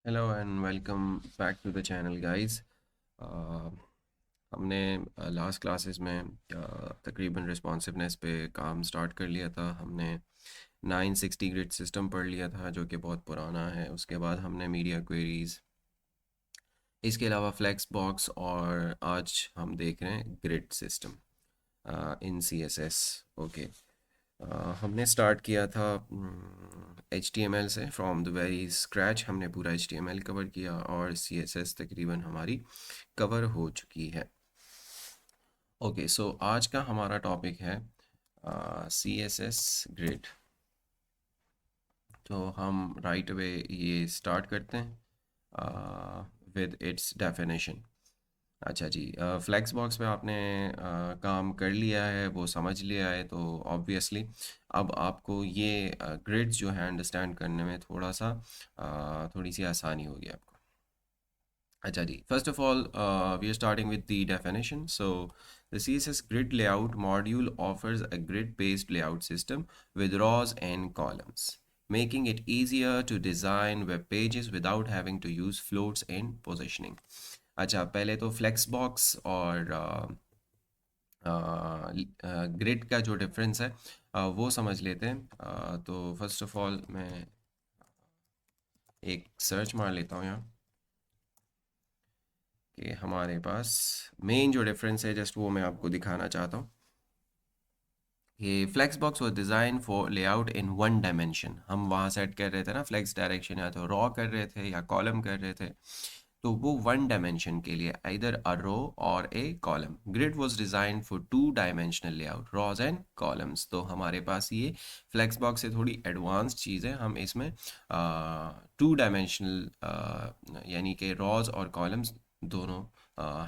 Hello and welcome back to the channel guys. हमने last classes में तकरीबन responsiveness पे काम स्टार्ट कर लिया था। हमने 960 ग्रिड सिस्टम पढ़ लिया था जो कि बहुत पुराना है। उसके बाद हमने मीडिया क्वेरीज, इसके अलावा फ्लेक्स बॉक्स, और आज हम देख रहे हैं grid system in C S S. Okay, हमने स्टार्ट किया था एच टी एम एल से। फ्रॉम द वेरी स्क्रैच हमने पूरा H T M L cover किया और सी एस एस तकरीबन हमारी कवर हो चुकी है। ओके, सो आज का हमारा टॉपिक है सी एस एस ग्रिड। तो हम राइट अवे ये स्टार्ट करते हैं विद इट्स डेफिनेशन। अच्छा जी, फ्लेक्स बॉक्स पे आपने काम कर लिया है, वो समझ लिया है, तो ऑब्वियसली अब आपको ये ग्रिड्स जो है अंडरस्टैंड करने में थोड़ी सी आसानी होगी आपको। अच्छा जी, first of all we are starting with the definition. So the CSS grid layout module offers a grid based layout system with rows and columns, making it easier to design web pages without having to use floats and positioning. अच्छा, पहले तो flex box और grid का जो difference है वो समझ लेते हैं। तो फर्स्ट ऑफ ऑल मैं एक सर्च मार लेता हूँ यहाँ कि हमारे पास मेन जो डिफरेंस है, जस्ट वो मैं आपको दिखाना चाहता हूँ। ये flex box was design for layout in one dimension. हम वहाँ सेट कर रहे थे ना फ्लेक्स डायरेक्शन, या तो रॉ कर रहे थे या कॉलम कर रहे थे। तो वो वन डायमेंशन के लिए either a row or a column. Grid was design for two dimensional layout, rows and columns. तो हमारे पास ये फ्लेक्स बॉक्स से थोड़ी एडवांस चीज़ है। हम इसमें टू डायमेंशनल यानी कि रॉज और कॉलम्स दोनों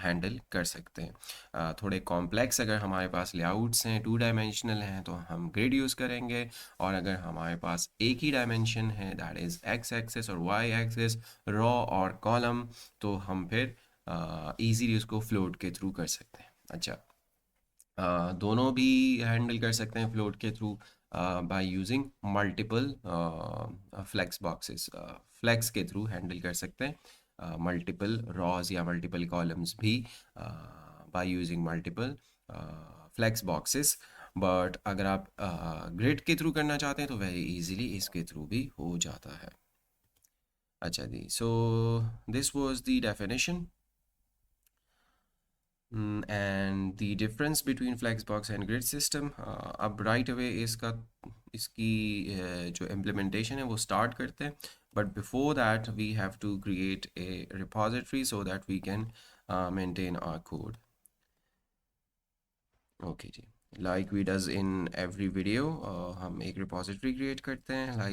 हैंडल कर सकते हैं। थोड़े कॉम्प्लेक्स अगर हमारे पास लेआउट्स हैं, टू डायमेंशनल हैं, तो हम ग्रिड यूज़ करेंगे। और अगर हमारे पास एक ही डायमेंशन है, दैट इज़ एक्स एक्सेस और वाई एक्सेस, रॉ और कॉलम, तो हम फिर इजीली उसको फ्लोट के थ्रू कर सकते हैं। अच्छा, दोनों भी हैंडल कर सकते हैं फ्लोट के through by using multiple flex boxes. Flex के थ्रू हैंडल कर सकते हैं मल्टीपल रॉज या मल्टीपल कॉलम्स भी by using multiple flex boxes. But अगर आप ग्रिड के थ्रू करना चाहते हैं तो वेरी इजीली इसके थ्रू भी हो जाता है। अच्छा जी, so this was the definition and the difference between flexbox and grid system. अब राइट अवे इसकी जो इम्प्लीमेंटेशन है वो स्टार्ट करते हैं। But before that we have to create a repository so that we can maintain our code. Okay जी, like we does in every video, हम एक रिपोजिटरी क्रिएट करते हैं।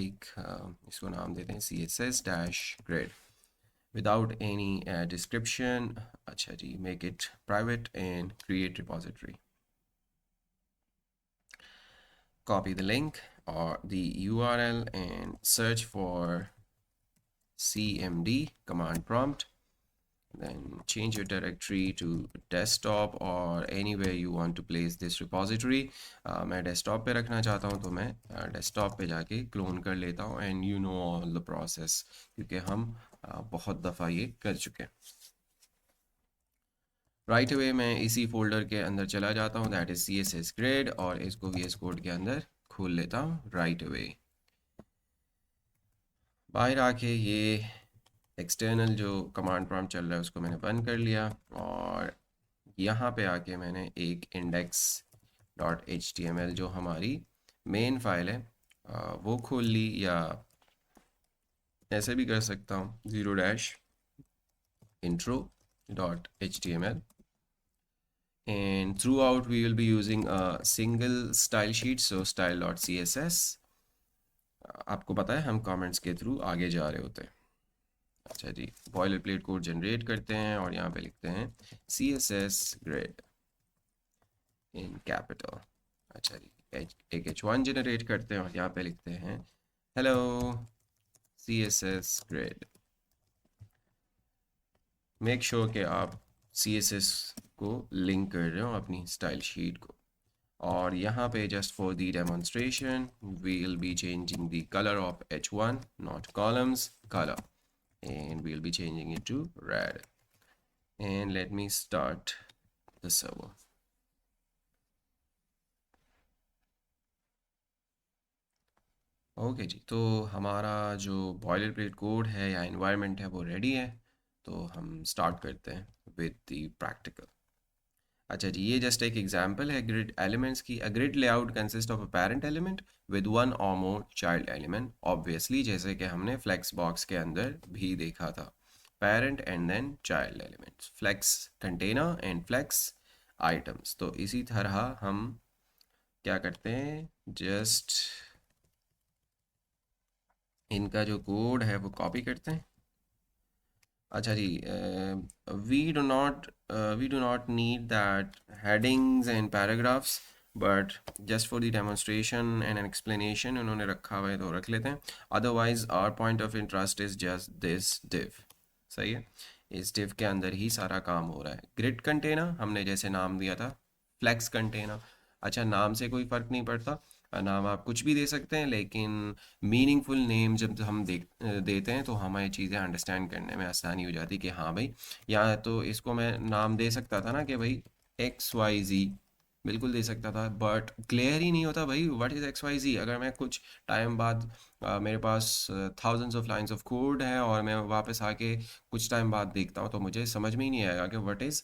इसको नाम देते हैं CSS-grid without any description. अच्छा जी, make it private and create repository. Copy the link or the URL and search for cmd command prompt. Then change your directory to desktop or anywhere you want to place this repository. मैं desktop पे रखना चाहता हूँ तो मैं desktop पे जाके clone कर लेता हूँ, and you know all the process क्योंकि हम बहुत दफ़ा ये कर चुके हैं। राइट अवे मैं इसी फोल्डर के अंदर चला जाता हूँ, दैट इज CSS ग्रिड, और इसको VS कोड के अंदर खोल लेता हूँ राइट अवे। बाहर आके ये एक्सटर्नल जो कमांड प्रॉम्प्ट चल रहा है उसको मैंने बंद कर लिया, और यहाँ पे आके मैंने एक index.html जो हमारी मेन फाइल है वो खोल ली, या ऐसे भी कर सकता हूँ -intro.html, and throughout we will be using a single style sheet, so style.css. आपको पता है हम कमेंट्स के थ्रू आगे जा रहे होते हैं। अच्छा जी, बॉयलर प्लेट कोड जनरेट करते हैं और यहाँ पे लिखते हैं CSS grid इन कैपिटल। अच्छा जी, एक H1 जनरेट करते हैं और यहाँ पे लिखते हैं hello CSS grid। Make sure कि आप CSS को लिंक कर रहे हो अपनी स्टाइल शीट को। और यहाँ पे just for the demonstration we will be changing the colour of H1, not columns, colour, and we'll be changing it to red. And let me start the server. Okay जी, तो हमारा जो boiler plate code है या environment है वो ready है। तो हम स्टार्ट करते हैं विद द प्रैक्टिकल। अच्छा जी, ये जस्ट एक एग्जांपल है ग्रिड एलिमेंट्स की। अ grid layout consist of a parent element with one और मोर चाइल्ड एलिमेंट, ऑब्वियसली जैसे कि हमने फ्लेक्स बॉक्स के अंदर भी देखा था। Parent and then child elements, flex container and flex items. तो इसी तरह हम क्या करते हैं, जस्ट इनका जो कोड है वो कॉपी करते हैं। अच्छा जी, we do not need that headings and paragraphs, but just for the demonstration and an explanation उन्होंने रखा हुआ है तो रख लेते हैं। otherwise our point of interest is just this div। सही है, इस div के अंदर ही सारा काम हो रहा है। grid container हमने जैसे नाम दिया था flex container। अच्छा, नाम से कोई फ़र्क नहीं पड़ता, नाम आप कुछ भी दे सकते हैं, लेकिन मीनिंगफुल नेम जब हम देते हैं तो हमें चीज़ें अंडरस्टैंड करने में आसानी हो जाती कि हाँ भाई, या तो इसको मैं नाम दे सकता था ना कि भाई एक्स वाई जी, बिल्कुल दे सकता था, बट क्लियर ही नहीं होता भाई what is X Y Z. अगर मैं कुछ टाइम बाद मेरे पास thousands of lines of code है और मैं वापस आके कुछ टाइम बाद देखता हूँ तो मुझे समझ में ही नहीं आएगा कि व्हाट इज़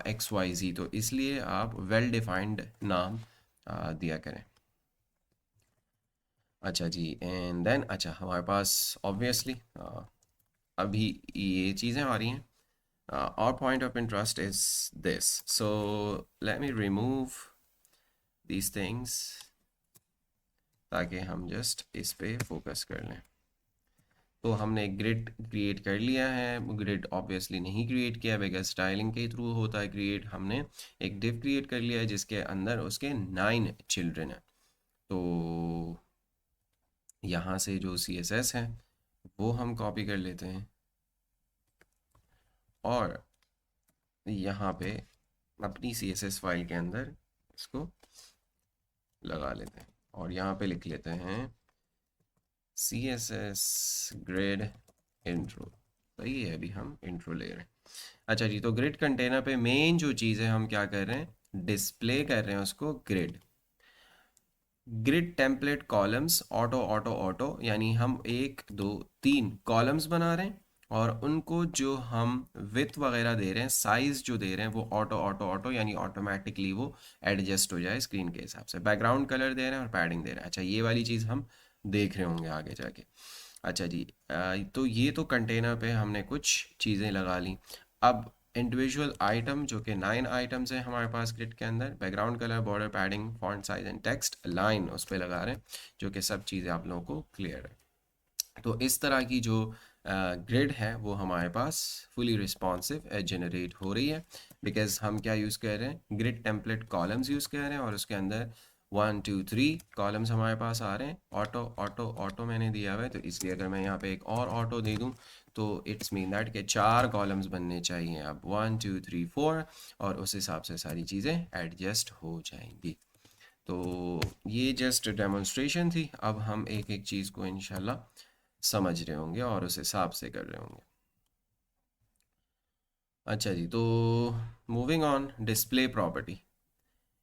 एक्स वाई जी। तो इसलिए आप वेल डिफाइंड नाम दिया करें। अच्छा जी, एंड देन अच्छा हमारे पास ऑब्वियसली अभी ये चीज़ें आ रही हैं। our point of interest is this, so let me remove these things ताकि हम जस्ट इस पे फोकस कर लें। तो हमने एक ग्रिड क्रिएट कर लिया है। ग्रिड ऑब्वियसली नहीं क्रिएट किया बिकॉज स्टाइलिंग के थ्रू होता है क्रिएट। हमने एक डिव क्रिएट कर लिया है जिसके अंदर उसके 9 चिल्ड्रन हैं। तो यहाँ से जो CSS है वो हम कॉपी कर लेते हैं और यहाँ पे अपनी CSS फाइल के अंदर इसको लगा लेते हैं और यहाँ पे लिख लेते हैं CSS grid intro। सही है, अभी हम इंट्रो ले रहे हैं। अच्छा जी, तो ग्रिड कंटेनर पे मेन जो चीज़ है हम क्या कर रहे हैं, डिस्प्ले कर रहे हैं उसको grid. Grid template columns auto auto auto, यानी हम 1 2 3 कॉलम्स बना रहे हैं और उनको जो हम विथ वगैरह दे रहे हैं, साइज जो दे रहे हैं वो ऑटो ऑटो ऑटो, यानी ऑटोमेटिकली वो एडजस्ट हो जाए स्क्रीन के हिसाब से। बैकग्राउंड कलर दे रहे हैं और पैडिंग दे रहे हैं। अच्छा, ये वाली चीज़ हम देख रहे होंगे आगे जाके। अच्छा जी, तो ये तो कंटेनर पे हमने कुछ चीज़ें लगा ली। अब इंडिविजुअल आइटम जो कि 9 आइटम्स हैं हमारे पास ग्रिड के अंदर, background colour, border, padding, font size and text line उस पर लगा रहे हैं, जो कि सब चीज़ें आप लोगों को क्लियर है। तो इस तरह की जो ग्रिड है वो हमारे पास फुली रिस्पॉन्सिव जनरेट हो रही है बिकॉज हम क्या यूज़ कर रहे हैं, ग्रिड टेम्पलेट कॉलम्स यूज़ कर रहे हैं और उसके अंदर 1 2 3 कॉलम्स हमारे पास आ रहे हैं। ऑटो ऑटो ऑटो मैंने दिया हुआ है, तो इसलिए अगर मैं यहाँ पे एक और ऑटो दे दूँ तो इट्स मीन दैट के 4 कॉलम्स बनने चाहिए। अब 1 2 3 4 और उस हिसाब से सारी चीज़ें एडजस्ट हो जाएंगी। तो ये जस्ट डेमोन्स्ट्रेशन थी। अब हम एक एक चीज़ को इंशाल्लाह समझ रहे होंगे और उस हिसाब से कर रहे होंगे। अच्छा जी, तो moving on, display property.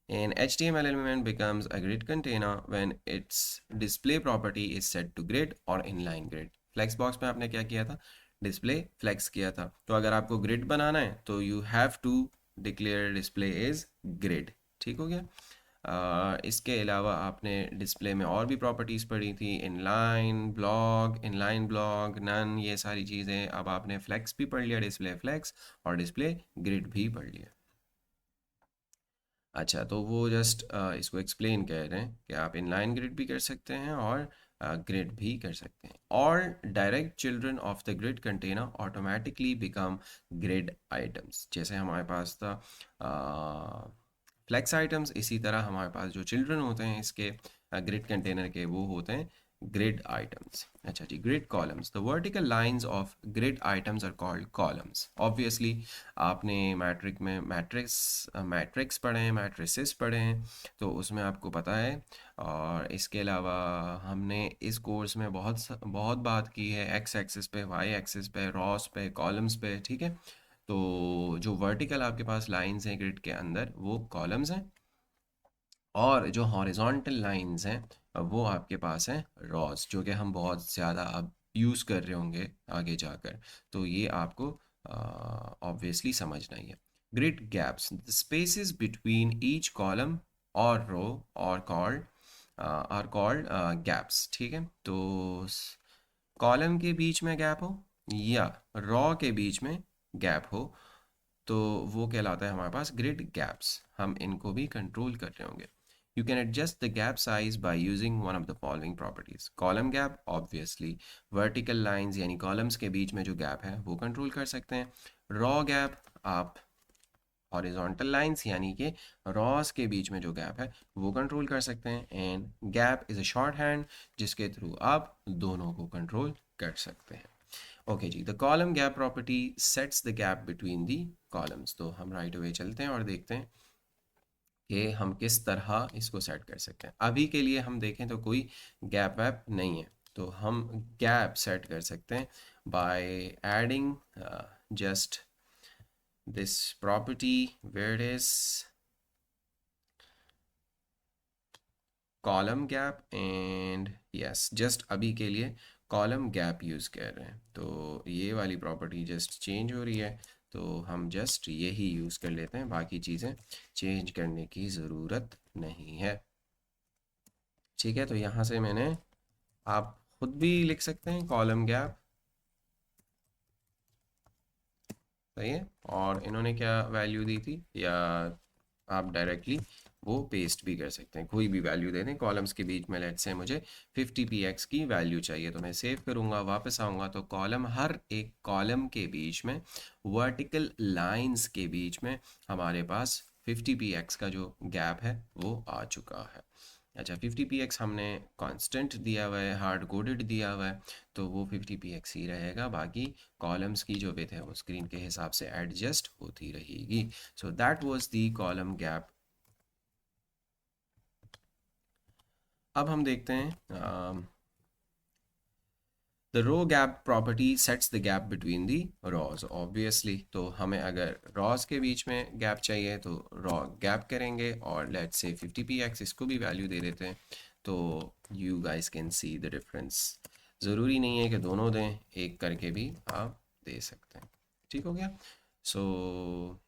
An HTML element becomes a grid container when its display property is set to grid or inline grid। Flex box में आपने क्या किया था, डिस्प्ले फ्लेक्स किया था। तो अगर आपको ग्रिड बनाना है तो you have to declare display is grid. ठीक हो गया। इसके अलावा आपने डिस्प्ले में और भी प्रॉपर्टीज़ पढ़ी थी, इनलाइन ब्लॉग, नन, ये सारी चीज़ें। अब आपने फ्लेक्स भी पढ़ लिया, डिस्प्ले फ्लेक्स, और डिस्प्ले ग्रिड भी पढ़ लिया। अच्छा, तो वो जस्ट इसको एक्सप्लेन कर रहे हैं कि आप इनलाइन ग्रिड भी कर सकते हैं और ग्रिड भी कर सकते हैं। और direct children of the grid container automatically become grid items. जैसे हमारे पास था फ्लेक्स आइटम्स, इसी तरह हमारे पास जो चिल्ड्रन होते हैं इसके ग्रिड कंटेनर के, वो होते हैं grid items. अच्छा जी, grid columns. The vertical lines of grid items are called columns. Obviously आपने मैट्रिक्स पढ़े हैं, मैट्रिसेस पढ़े हैं, तो उसमें आपको पता है। और इसके अलावा हमने इस कोर्स में बहुत बात की है एक्स एक्सिस पे, वाई एक्सिस पे, रॉस पे, कॉलम्स पे, ठीक है। तो जो वर्टिकल आपके पास लाइंस हैं ग्रिड के अंदर वो कॉलम्स हैं, और जो हॉरिजॉन्टल लाइंस हैं वो आपके पास हैं रॉस, जो कि हम बहुत ज़्यादा अब यूज़ कर रहे होंगे आगे जाकर। तो ये आपको ऑब्वियसली समझना ही है। Grid gaps, the spaces between each column और रो और कॉल्ड आर कॉल्ड गैप्स, ठीक है। तो कॉलम के बीच में गैप हो या रॉ के बीच में गैप हो तो वो कहलाता है हमारे पास ग्रिड गैप्स। हम इनको भी कंट्रोल कर रहे होंगे। You can adjust the gap size by using one of the following properties. Column gap, obviously vertical lines यानी कॉलम्स के बीच में जो गैप है वो कंट्रोल कर सकते हैं। रॉ गैप, आप हॉरिजॉन्टल लाइंस यानी कि रॉस के बीच में जो गैप है वो कंट्रोल कर सकते हैं। And gap is a short hand जिसके थ्रू आप दोनों को कंट्रोल कर सकते हैं। ओके जी, the column gap property sets the gap between the columns. तो हम राइट अवे चलते हैं और देखते हैं कि हम किस तरह इसको सेट कर सकते हैं। अभी के लिए हम देखें तो कोई गैप वैप नहीं है, तो हम गैप सेट कर सकते हैं by adding just this property where is column gap and yes, just अभी के लिए कॉलम गैप यूज़ कर रहे हैं। तो ये वाली प्रॉपर्टी जस्ट चेंज हो रही है, तो हम जस्ट यही यूज़ कर लेते हैं, बाकी चीज़ें चेंज करने की ज़रूरत नहीं है। ठीक है, तो यहाँ से मैंने, आप खुद भी लिख सकते हैं कॉलम गैप, सही है। और इन्होंने क्या वैल्यू दी थी, या आप डायरेक्टली वो पेस्ट भी कर सकते हैं, कोई भी वैल्यू दे दें कॉलम्स के बीच में। लेट्स से मुझे 50px की वैल्यू चाहिए, तो मैं सेव करूँगा, वापस आऊँगा तो कॉलम, हर एक कॉलम के बीच में वर्टिकल लाइंस के बीच में हमारे पास 50px का जो गैप है वो आ चुका है। अच्छा, 50px हमने कांस्टेंट दिया हुआ है, हार्ड कोडेड दिया हुआ है, तो वो 50px ही रहेगा। बाकी कॉलम्स की जो विड्थ है वो स्क्रीन के हिसाब से एडजस्ट होती रहेगी। So that was the column gap. अब हम देखते हैं the row gap property sets the gap between the rows. Obviously तो हमें अगर रॉज के बीच में गैप चाहिए तो रॉ गैप करेंगे, और लेट्स से 50px इसको भी वैल्यू दे देते हैं, तो you guys can see the difference. ज़रूरी नहीं है कि दोनों दें, एक करके भी आप दे सकते हैं। ठीक हो गया। So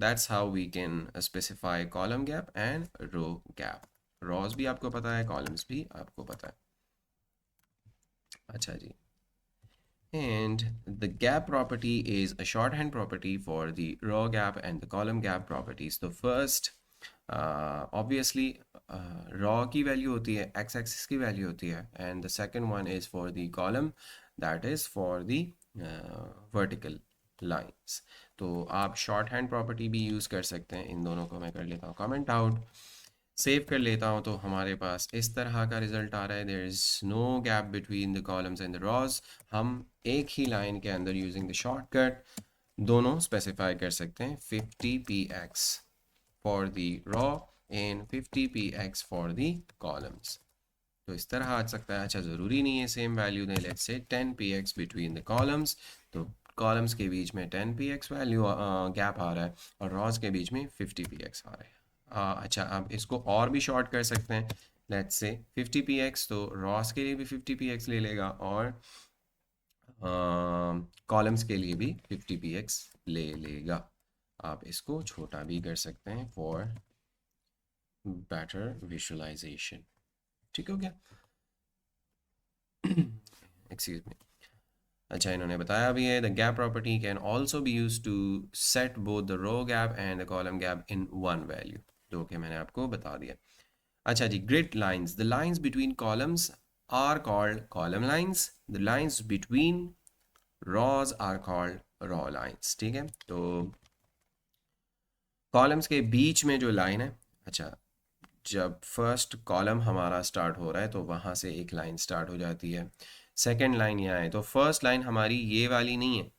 that's how we can specify column gap and row gap. Rows भी आपको पता है, कॉलम्स भी आपको पता है। अच्छा जी, and the gap property is a shorthand property for the row gap and the column gap properties. So first obviously raw की वैल्यू होती है, x axis की वैल्यू होती है, and the second one is for the column, that is for the vertical lines. तो आप short hand property भी use कर सकते हैं। इन दोनों को मैं कर लेता हूँ कमेंट आउट, सेव कर लेता हूँ, तो हमारे पास इस तरह का रिजल्ट आ रहा है। There is no gap between the columns and the rows. हम एक ही लाइन के अंदर यूजिंग द शॉर्टकट दोनों स्पेसिफाई कर सकते हैं, 50px for the row and 50px for the columns. तो इस तरह आ सकता है। अच्छा, ज़रूरी नहीं है सेम वैल्यू दें, let's say 10px between the columns, तो कॉलम्स के बीच में 10px वैल्यू गैप आ रहा है, और रॉज के बीच में 50px आ रहा है। अच्छा, अब इसको और भी शॉर्ट कर सकते हैं, लेट्स से 50px, तो रॉस के लिए भी 50px ले लेगा, और कॉलम्स के लिए भी 50px ले लेगा। आप इसको छोटा भी कर सकते हैं फॉर बेटर विजुअलाइजेशन। ठीक हो गया। Excuse me. अच्छा, इन्होंने बताया भी है the gap property can also be use to set both the row gap and the column gap in one value, जो कि मैंने आपको बता दिया। अच्छा जी, grid lines, the lines between columns are called column lines, the lines between rows are called row lines. ठीक है, तो कॉलम्स के बीच में जो लाइन है, अच्छा, जब फर्स्ट कॉलम हमारा स्टार्ट हो रहा है तो वहाँ से एक लाइन स्टार्ट हो जाती है, सेकंड लाइन यहाँ है, तो फर्स्ट लाइन हमारी ये वाली नहीं है।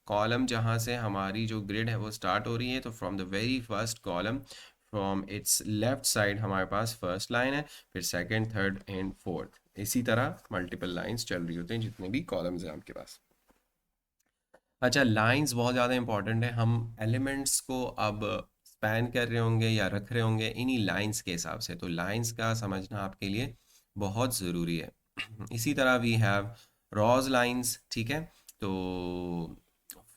कॉलम जहाँ से हमारी जो ग्रिड है वो स्टार्ट हो रही है, तो from the very first column from its left side हमारे पास फर्स्ट लाइन है, फिर सेकंड, थर्ड एंड फोर्थ, इसी तरह मल्टीपल लाइंस चल रही होती हैं जितने भी कॉलम्स हैं आपके पास। अच्छा, लाइंस बहुत ज़्यादा इंपॉर्टेंट है। हम एलिमेंट्स को अब स्पैन कर रहे होंगे या रख रहे होंगे इन्हीं लाइंस के हिसाब से, तो लाइंस का समझना आपके लिए बहुत ज़रूरी है। इसी तरह वी हैव रॉज लाइंस, ठीक है। तो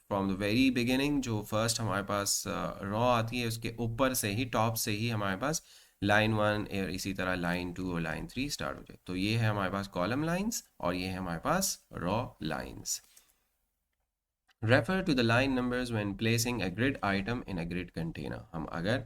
फ्रॉम द वेरी बिगिनिंग जो फर्स्ट हमारे पास रॉ आती है उसके ऊपर से ही, टॉप से ही हमारे पास लाइन वन और इसी तरह लाइन टू और लाइन थ्री स्टार्ट हो जाए, तो ये है हमारे पास कॉलम लाइंस और ये है हमारे पास row lines. Refer to the line numbers when placing a grid item in a grid container। हम अगर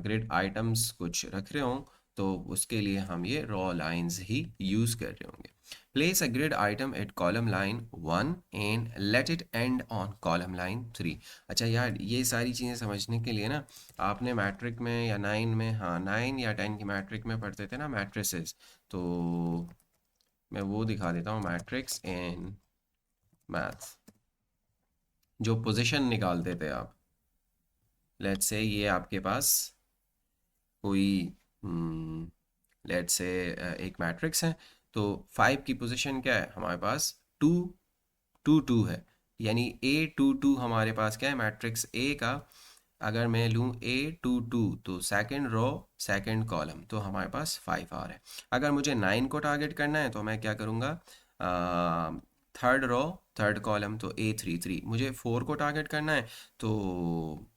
grid items कुछ रख रहे हों तो उसके लिए हम ये raw lines ही use कर रहे होंगे। Place a grid item at column line 1 and let it end on column line 3। अच्छा यार, ये सारी चीज़ें समझने के लिए ना आपने मैट्रिक में या 9 में, हाँ 9 या 10 की मैट्रिक में पढ़ते थे ना मैट्रिसेस, तो मैं वो दिखा देता हूँ, मैट्रिक्स इन मैथ्स, जो पोजीशन निकालते थे आप। लेट्स से ये आपके पास कोई लेट्स से एक मैट्रिक्स है, तो 5 की पोजीशन क्या है हमारे पास, 2 2 2 है, यानी A 2 2 हमारे पास क्या है मैट्रिक्स ए का। अगर मैं लूँ A 2 2 तो सेकंड रो सेकंड कॉलम, तो हमारे पास 5 आ रहा है। अगर मुझे 9 को टारगेट करना है तो मैं क्या करूँगा, थर्ड रो थर्ड कॉलम, तो A 3 3। मुझे 4 को टारगेट करना है तो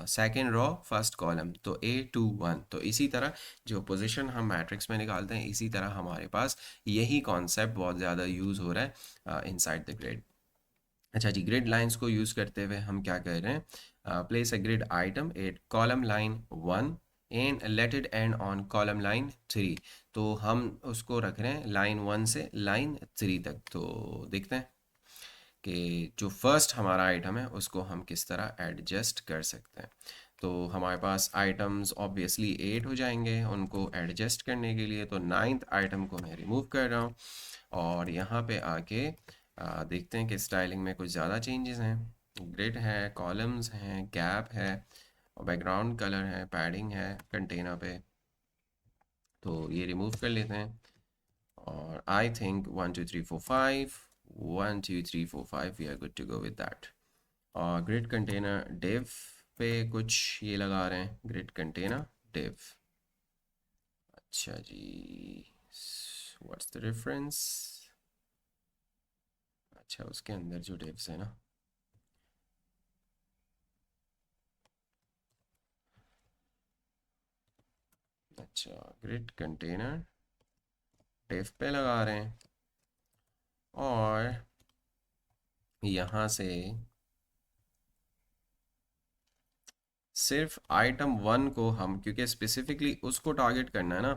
सेकेंड रो फर्स्ट कॉलम, तो A 2 1। तो इसी तरह जो पोजीशन हम मैट्रिक्स में निकालते हैं, इसी तरह हमारे पास यही कॉन्सेप्ट बहुत ज़्यादा यूज़ हो रहा है इनसाइड द ग्रिड। अच्छा जी, ग्रिड लाइंस को यूज़ करते हुए हम क्या कर रहे हैं, place a grid item at column line 1 and let it end on column line 3। तो हम उसको रख रहे हैं लाइन 1 से लाइन 3 तक। तो देखते हैं कि जो फर्स्ट हमारा आइटम है उसको हम किस तरह एडजस्ट कर सकते हैं। तो हमारे पास आइटम्स ऑब्वियसली 8 हो जाएंगे, उनको एडजस्ट करने के लिए तो 9th आइटम को मैं रिमूव कर रहा हूँ और यहाँ पे आके देखते हैं कि स्टाइलिंग में कुछ ज़्यादा चेंजेस हैं। ग्रिड है, कॉलम्स हैं, गैप है और बैकग्राउंड कलर है, पैडिंग है कंटेनर पे, तो ये रिमूव कर लेते हैं। और I think 1 2 3 4 5, 1 2 3 4 5 we are good to go with that. और ग्रिड कंटेनर डिव पे कुछ ये लगा रहे हैं, ग्रिड कंटेनर डिव। अच्छा जी, व्हाट्स द रेफरेंस। अच्छा, उसके अंदर जो डिव्स है ना, अच्छा ग्रिड कंटेनर डिव पे लगा रहे हैं और यहाँ से सिर्फ आइटम 1 को हम, क्योंकि स्पेसिफिकली उसको टारगेट करना है ना,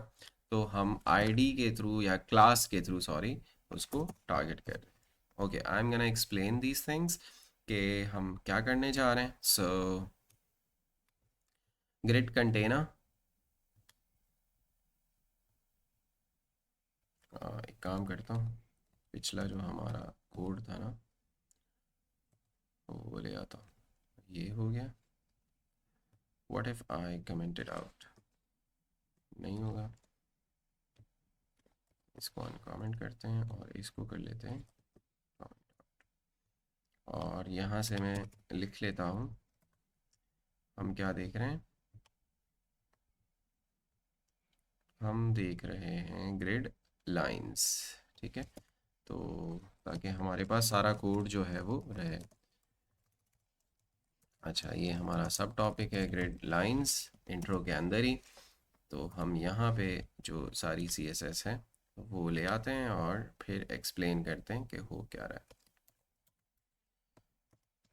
तो हम आईडी के थ्रू या क्लास के थ्रू, सॉरी, उसको टारगेट कर रहे हैं। Okay, I am gonna explain these things कि हम क्या करने जा रहे हैं। सो ग्रिड कंटेनर, एक काम करता हूँ, पिछला जो हमारा कोड था ना वो ले आता हूँ, ये हो गया। What if I commented out, नहीं होगा, इसको अनकमेंट करते हैं और इसको कर लेते हैं comment। और यहाँ से मैं लिख लेता हूँ, हम क्या देख रहे हैं, हम देख रहे हैं ग्रिड लाइंस, ठीक है। तो ताकि हमारे पास सारा कोड जो है वो रहे। अच्छा, ये हमारा सब टॉपिक है ग्रिड लाइंस, इंट्रो के अंदर ही। तो हम यहाँ पे जो सारी CSS है वो ले आते हैं और फिर एक्सप्लेन करते हैं कि हो क्या रहा है।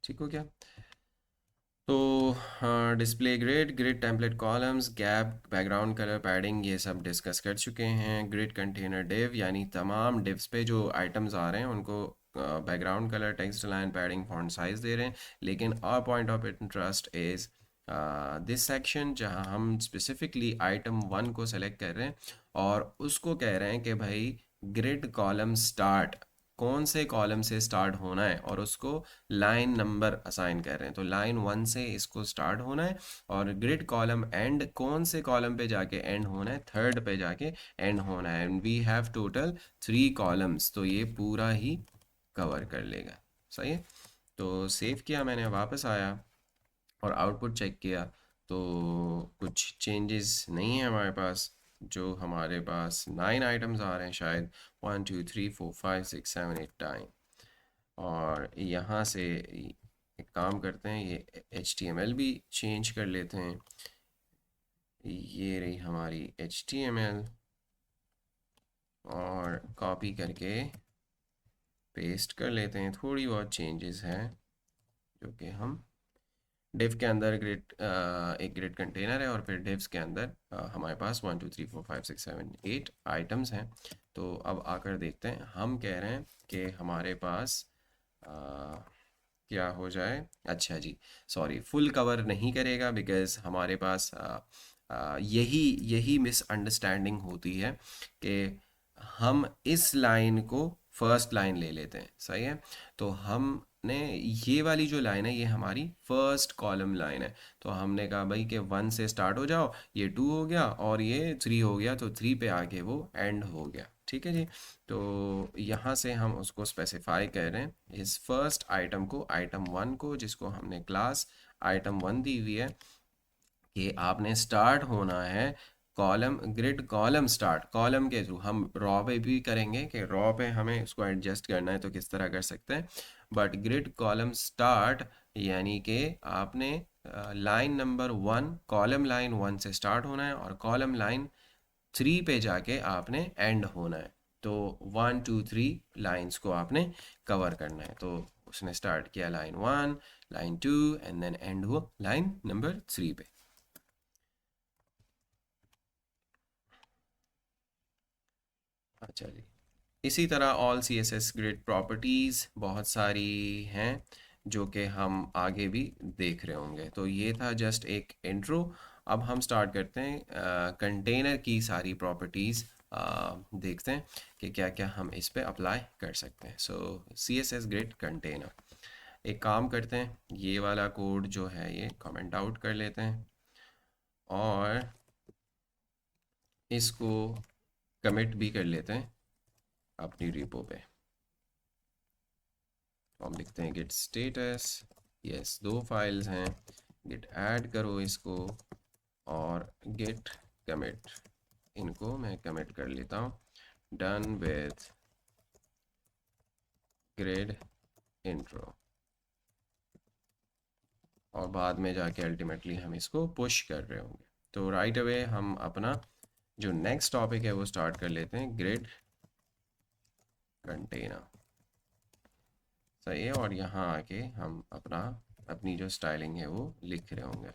ठीक हो क्या। तो display grid, grid template columns, gap, background colour, padding, ये सब डिस्कस कर चुके हैं। ग्रिड कंटेनर डिव, यानी तमाम डिव्स पे जो आइटम्स आ रहे हैं उनको background colour, text line, padding, font size दे रहे हैं। लेकिन our point of interest is this section जहां हम स्पेसिफिकली आइटम 1 को सेलेक्ट कर रहे हैं और उसको कह रहे हैं कि भाई ग्रिड कॉलम स्टार्ट कौन से कॉलम से स्टार्ट होना है और उसको लाइन नंबर असाइन कर रहे हैं। तो लाइन 1 से इसको स्टार्ट होना है और ग्रिड कॉलम एंड कौन से कॉलम पे जाके एंड होना है, थर्ड पे जाके एंड होना है। And we have total 3 columns, तो ये पूरा ही कवर कर लेगा। सही है। तो सेव किया मैंने, वापस आया और आउटपुट चेक किया तो कुछ चेंजेस नहीं है हमारे पास। जो हमारे पास 9 आइटम्स आ रहे हैं शायद, 1 2 3 4 5 6 7 8 9। और यहाँ से एक काम करते हैं, ये HTML भी चेंज कर लेते हैं। ये रही हमारी HTML और कॉपी करके पेस्ट कर लेते हैं। थोड़ी बहुत चेंजेस हैं जो कि हम डिव के अंदर ग्रिड एक ग्रिड कंटेनर है और फिर डिव्स के अंदर हमारे पास 1 2 3 4 5 6 7 8 आइटम्स हैं। तो अब आकर देखते हैं, हम कह रहे हैं कि हमारे पास अ, क्या हो जाए। अच्छा जी, सॉरी, फुल कवर नहीं करेगा बिकॉज़ हमारे पास यही यही मिसअंडरस्टैंडिंग होती है कि हम इस लाइन को फर्स्ट लाइन ले लेते हैं। सही है। तो हमने ये वाली जो लाइन है ये हमारी फर्स्ट कॉलम लाइन है। तो हमने कहा भाई कि 1 से स्टार्ट हो जाओ, ये 2 हो गया और ये 3 हो गया, तो 3 पे आके वो एंड हो गया। ठीक है जी। तो यहाँ से हम उसको स्पेसिफाई कर रहे हैं, इस फर्स्ट आइटम को, आइटम 1 को, जिसको हमने क्लास आइटम 1 दी हुई है, कि आपने स्टार्ट होना है column, grid column start column के थ्रू। हम रॉ पे भी करेंगे कि रॉ पे हमें उसको एडजस्ट करना है तो किस तरह कर सकते हैं, बट ग्रिड कॉलम स्टार्ट यानी कि आपने लाइन नंबर 1, कॉलम लाइन 1 से स्टार्ट होना है और कॉलम लाइन 3 पे जाके आपने एंड होना है। तो 1 2 3 लाइंस को आपने कवर करना है। तो उसने स्टार्ट किया line 1, line 2 and then end हुआ लाइन नंबर 3 पे। अच्छा जी। इसी तरह ऑल CSS ग्रिड प्रॉपर्टीज़ बहुत सारी हैं जो कि हम आगे भी देख रहे होंगे। तो ये था जस्ट एक इंट्रो। अब हम स्टार्ट करते हैं कंटेनर की सारी प्रॉपर्टीज़ देखते हैं कि क्या क्या हम इस पे अप्लाई कर सकते हैं। सो CSS ग्रिड कंटेनर, एक काम करते हैं, ये वाला कोड जो है ये कमेंट आउट कर लेते हैं और इसको कमिट भी कर लेते हैं अपनी रिपो पे। तो हम लिखते हैं गिट स्टेटस, यस 2 फाइल्स हैं, गिट ऐड करो इसको और गिट कमिट, इनको मैं कमिट कर लेता हूँ, डन विथ ग्रिड इंट्रो। और बाद में जाके अल्टीमेटली हम इसको पुश कर रहे होंगे। तो राइट अवे हम अपना जो नेक्स्ट टॉपिक है वो स्टार्ट कर लेते हैं, ग्रिड कंटेनर। सही है। और यहाँ आके हम अपनी जो स्टाइलिंग है वो लिख रहे होंगे।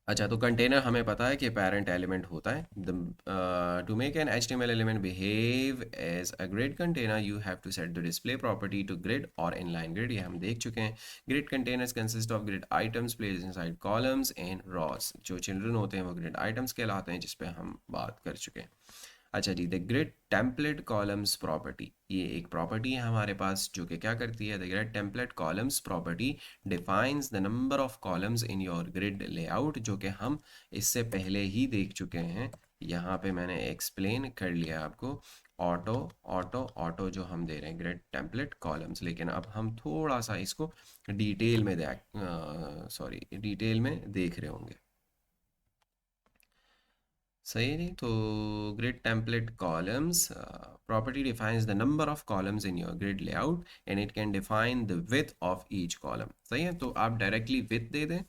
अच्छा, तो कंटेनर हमें पता है कि पेरेंट एलिमेंट होता है। To make an HTML element behave as a grid container you have to set the display property to grid और इनलाइन ग्रिड, ये हम देख चुके हैं। Grid containers consist of grid items placed inside columns and rows. जो children होते हैं वो ग्रिड आइटम्स कहलाते हैं, जिस पे हम बात कर चुके हैं। अच्छा जी, the grid template columns property, ये एक प्रॉपर्टी है हमारे पास जो कि क्या करती है, the grid template columns property defines the number of columns in your grid layout, जो कि हम इससे पहले ही देख चुके हैं। यहाँ पे मैंने एक्सप्लेन कर लिया आपको। ऑटो ऑटो ऑटो जो हम दे रहे हैं ग्रिड टेम्पलेट कॉलम्स, लेकिन अब हम थोड़ा सा इसको डिटेल में डिटेल में देख रहे होंगे। सही है जी। तो grid template columns property defines the number of columns in your grid layout and it can define the width of each column. सही है। तो आप डायरेक्टली विड्थ दे दें,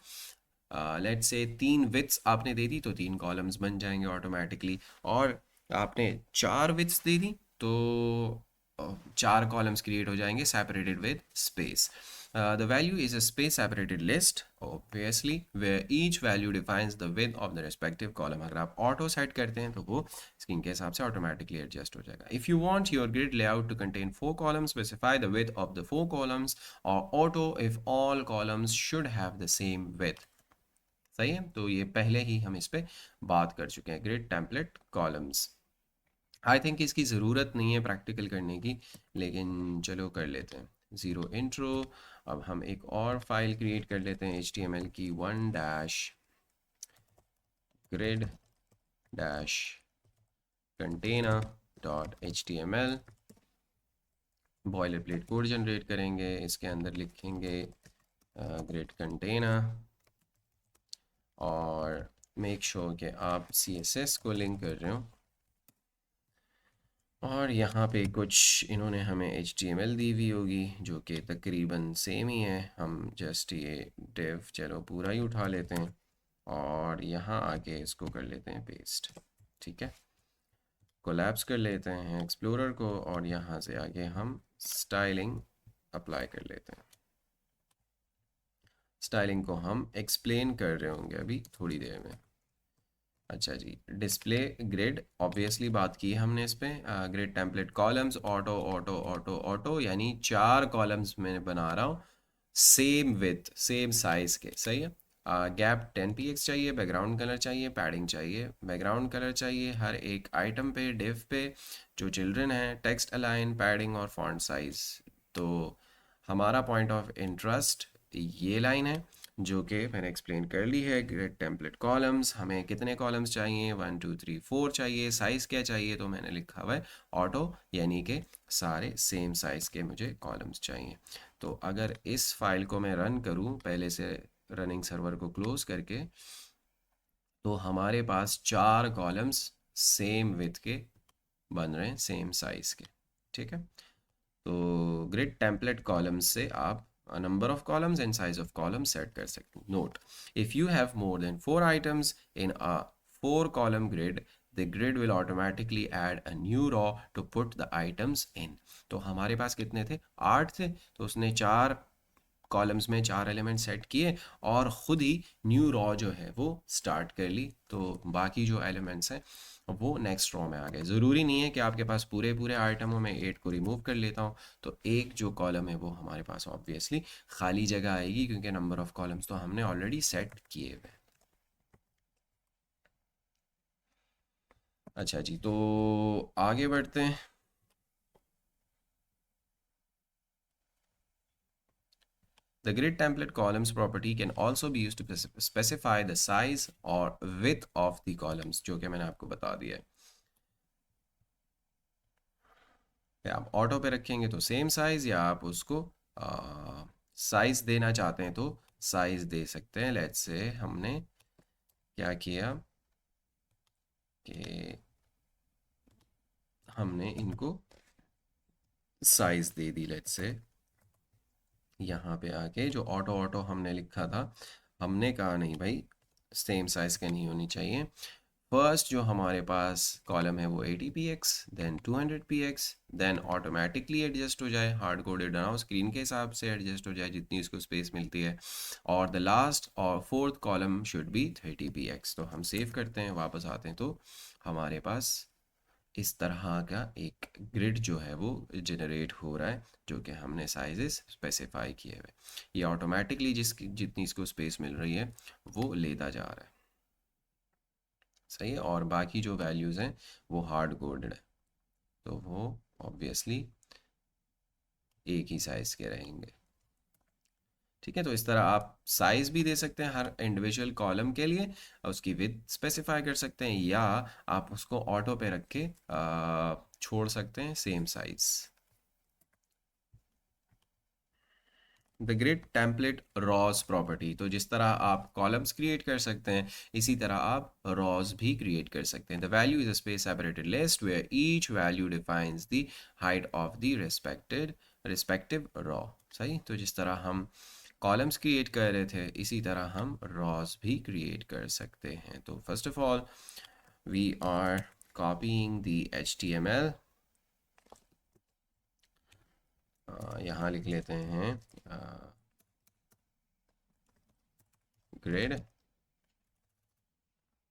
लेट्स से 3 विड्थ्स आपने दे दी तो 3 कॉलम्स बन जाएंगे ऑटोमेटिकली। और आपने 4 विड्थ्स दे दी तो 4 कॉलम्स क्रिएट हो जाएंगे separated with space. The value is a space separated list obviously where each value defines the width of the respective column. अगर आप auto set करते हैं तो वो स्क्रीन के हिसाब से automatically adjust हो जाएगा. If you want your grid layout to contain 4 columns, specify the width of the 4 columns, or auto if all columns should have the same width. सही है, तो ये पहले ही हम इस पे बात कर चुके हैं, grid template columns. I think इसकी ज़रूरत नहीं है प्रैक्टिकल करने की, लेकिन चलो कर लेते हैं. Zero intro. अब हम एक और फाइल क्रिएट कर लेते हैं HTML की, one dash grid dash container dot HTML. Boiler plate code generate करेंगे, इसके अंदर लिखेंगे ग्रिड कंटेनर, और मेक श्योर कि आप CSS को लिंक कर रहे हो. और यहाँ पे कुछ इन्होंने हमें HTML दी हुई होगी जो कि तकरीबन सेम ही है. हम जस्ट ये डिव चलो पूरा ही उठा लेते हैं और यहाँ आके इसको कर लेते हैं पेस्ट. ठीक है, कोलैप्स कर लेते हैं एक्सप्लोरर को और यहाँ से आगे हम स्टाइलिंग अप्लाई कर लेते हैं. स्टाइलिंग को हम एक्सप्लेन कर रहे होंगे अभी थोड़ी देर में. अच्छा जी, डिस्प्ले ग्रिड ऑब्वियसली बात की है हमने इस पे. Grid template columns auto auto auto auto, यानी 4 कॉलम्स मैं बना रहा हूँ सेम विथ सेम साइज के. सही है. गैप 10 px चाहिए, बैकग्राउंड कलर चाहिए, पैडिंग चाहिए. बैकग्राउंड कलर चाहिए हर एक आइटम पे, डिव पे जो चिल्ड्रन है, टेक्स्ट अलाइन, पैडिंग और फॉन्ट साइज. तो हमारा पॉइंट ऑफ इंटरेस्ट ये लाइन है जो कि मैंने एक्सप्लेन कर ली है. ग्रिड टेम्पलेट कॉलम्स, हमें कितने कॉलम्स चाहिए, 1 2 3 4 चाहिए. साइज़ क्या चाहिए, तो मैंने लिखा हुआ है ऑटो, यानी कि सारे सेम साइज़ के मुझे कॉलम्स चाहिए. तो अगर इस फाइल को मैं रन करूं पहले से रनिंग सर्वर को क्लोज करके, तो हमारे पास 4 कॉलम्स सेम विथ के बन रहे हैं, सेम साइज़ के. ठीक है, तो ग्रिड टेम्पलेट कॉलम्स से आप a number of columns and size of columns set कर सकते हैं. Note, if you have more than 4 items in a 4 column grid, the grid will automatically add a new row to put the items in. तो हमारे पास कितने थे, 8 थे, तो उसने 4 कॉलम्स में 4 एलिमेंट सेट किए और ख़ुद ही न्यू रॉ जो है वो स्टार्ट कर ली. तो बाकी जो एलिमेंट्स हैं वो नेक्स्ट रॉ में आ गए. ज़रूरी नहीं है कि आपके पास पूरे पूरे आइटमों में 8 को रिमूव कर लेता हूँ तो एक जो कॉलम है वो हमारे पास ऑब्वियसली खाली जगह आएगी, क्योंकि नंबर ऑफ़ कॉलम्स तो हमने ऑलरेडी सेट किए हुए. अच्छा जी, तो आगे बढ़ते हैं. The grid template columns property can also be used to specify the size or width of the columns, जो कि मैंने आपको बता दिया है. आप ऑटो पे रखेंगे तो सेम साइज, या आप उसको साइज देना चाहते हैं तो साइज दे सकते हैं. लेट्स से हमने क्या किया कि हमने इनको size they the. Let's say यहाँ पे आके जो ऑटो ऑटो हमने लिखा था, हमने कहा नहीं भाई सेम साइज का नहीं होनी चाहिए. फर्स्ट जो हमारे पास कॉलम है वो 80 px, then 200 px, then automatically adjust हो जाए, हार्ड कोडेड ना हो, स्क्रीन के हिसाब से एडजस्ट हो जाए जितनी इसको स्पेस मिलती है. और द लास्ट और fourth column should be 30 px. तो हम सेव करते हैं, वापस आते हैं तो हमारे पास इस तरह का एक ग्रिड जो है वो जनरेट हो रहा है, जो कि हमने साइजेस स्पेसिफाई किए हुए. ये ऑटोमेटिकली जितनी इसको स्पेस मिल रही है वो लेता जा रहा है. सही है, और बाकी जो वैल्यूज़ हैं वो हार्ड कोडेड है, तो वो ऑब्वियसली एक ही साइज़ के रहेंगे. ठीक है, तो इस तरह आप साइज़ भी दे सकते हैं हर इंडिविजुअल कॉलम के लिए, उसकी विड्थ स्पेसिफाई कर सकते हैं, या आप उसको ऑटो पे रख के छोड़ सकते हैं same size. The grid template rows property, तो जिस तरह आप कॉलम्स क्रिएट कर सकते हैं इसी तरह आप रॉज भी क्रिएट कर सकते हैं. The value is a space separated list where each value defines the height of the respective row. सही, तो जिस तरह हम कॉलम्स क्रिएट कर रहे थे इसी तरह हम रॉज भी क्रिएट कर सकते हैं. तो first of all we are copying the HTML. यहाँ लिख लेते हैं grid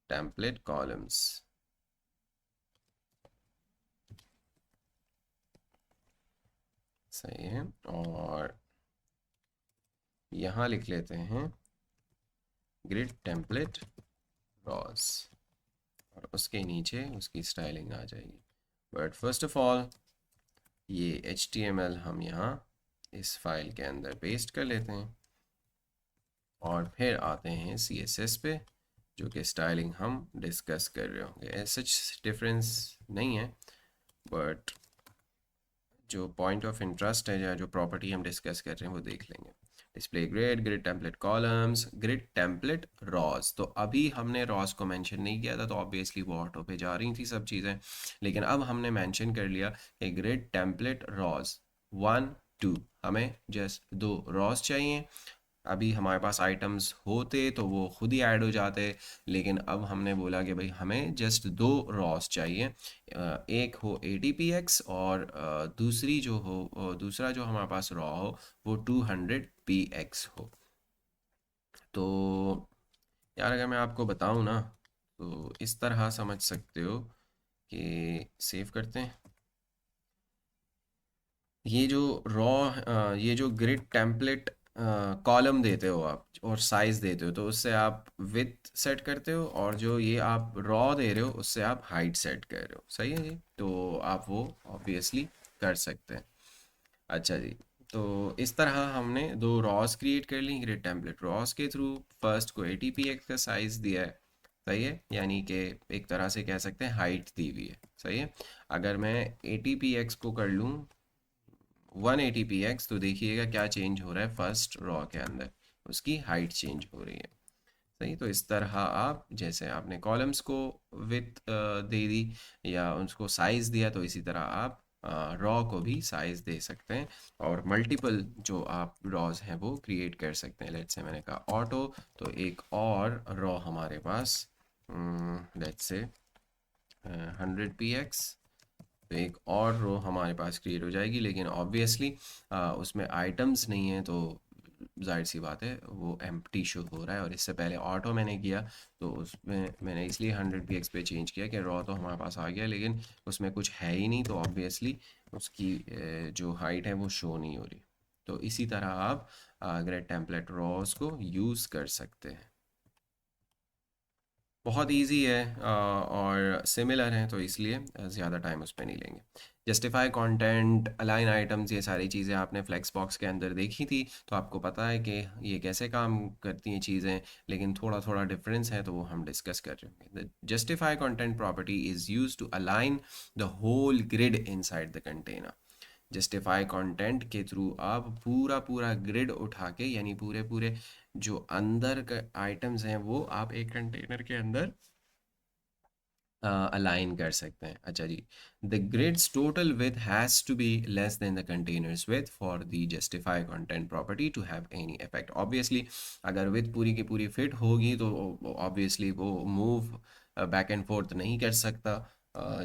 template columns। सही है। और यहाँ लिख लेते हैं grid template rows, और उसके नीचे उसकी स्टाइलिंग आ जाएगी। बट फर्स्ट ऑफ ऑल ये HTML हम यहाँ इस फाइल के अंदर पेस्ट कर लेते हैं, और फिर आते हैं CSS पे, जो कि स्टाइलिंग हम डिस्कस कर रहे होंगे। सच डिफरेंस नहीं है, बट जो पॉइंट ऑफ इंटरेस्ट है या जो प्रॉपर्टी हम डिस्कस कर रहे हैं वो देख लेंगे। Display grid, grid template columns, grid template rows. तो अभी हमने रॉज को मेंशन नहीं किया था, तो ऑब्वियसली वो ऑटो पे जा रही थी सब चीज़ें, लेकिन अब हमने मेंशन कर लिया कि ग्रिड टेम्पलेट रॉज 1 2, हमें जस्ट 2 रॉज चाहिए। अभी हमारे पास आइटम्स होते तो वो खुद ही ऐड हो जाते, लेकिन अब हमने बोला कि भाई हमें जस्ट 2 रॉस चाहिए। एक हो ATPX, और दूसरी जो हो दूसरा जो हमारे पास रॉ हो वो 200px हो। तो यार अगर मैं आपको बताऊं ना, तो इस तरह समझ सकते हो कि सेव करते हैं। ये जो ये जो ग्रिड टेम्पलेट कॉलम देते हो आप और साइज देते हो, तो उससे आप विड्थ सेट करते हो, और जो ये आप रॉ दे रहे हो उससे आप हाइट सेट कर रहे हो। सही है जी, तो आप वो ऑब्वियसली कर सकते हैं। अच्छा जी, तो इस तरह हमने 2 रॉस क्रिएट कर ली ग्रिड टेम्पलेट रॉस के थ्रू। फर्स्ट को ATPX का साइज दिया है, सही है, यानी कि एक तरह से कह सकते हैं हाइट दी हुई है। सही है। अगर मैं ATPX को कर लूँ 180px, तो देखिएगा क्या चेंज हो रहा है फर्स्ट रॉ के अंदर, उसकी हाइट चेंज हो रही है। सही, तो इस तरह आप जैसे आपने कॉलम्स को विथ दे दी या उसको साइज दिया, तो इसी तरह आप रॉ को भी साइज दे सकते हैं, और मल्टीपल जो आप रॉज हैं वो क्रिएट कर सकते हैं। लेट्स से मैंने कहा ऑटो, तो एक और रॉ हमारे पास लेट्स से 100px, तो एक और रो हमारे पास क्रिएट हो जाएगी, लेकिन ऑब्वियसली उसमें आइटम्स नहीं है, तो जाहिर सी बात है वो एम्प्टी शो हो रहा है। और इससे पहले ऑटो मैंने किया, तो उसमें मैंने इसलिए 100px पे चेंज किया कि रॉ तो हमारे पास आ गया, लेकिन उसमें कुछ है ही नहीं, तो ऑब्वियसली उसकी जो हाइट है वो शो नहीं हो रही। तो इसी तरह आप ग्रेड टेम्पलेट रॉस को यूज़ कर सकते हैं। बहुत इजी है, और सिमिलर है, तो इसलिए ज़्यादा टाइम उस पर नहीं लेंगे। जस्टिफाई कंटेंट, अलाइन आइटम्स, ये सारी चीज़ें आपने फ्लेक्स बॉक्स के अंदर देखी थी, तो आपको पता है कि ये कैसे काम करती हैं चीज़ें, लेकिन थोड़ा थोड़ा डिफरेंस है, तो वो हम डिस्कस कर रहे होंगे। The justify content property is use to align the whole grid inside the container. Justify content के थ्रू आप पूरा पूरा ग्रिड उठा के, यानी पूरे पूरे जो अंदर के आइटम्स हैं वो आप एक कंटेनर के अंदर अलाइन कर सकते हैं। अच्छा जी, the grid's total width has to be less than the container's width for the justify content property to have any effect. Obviously अगर विथ पूरी की पूरी फिट होगी, तो ऑब्वियसली वो मूव बैक एंड फोर्थ नहीं कर सकता,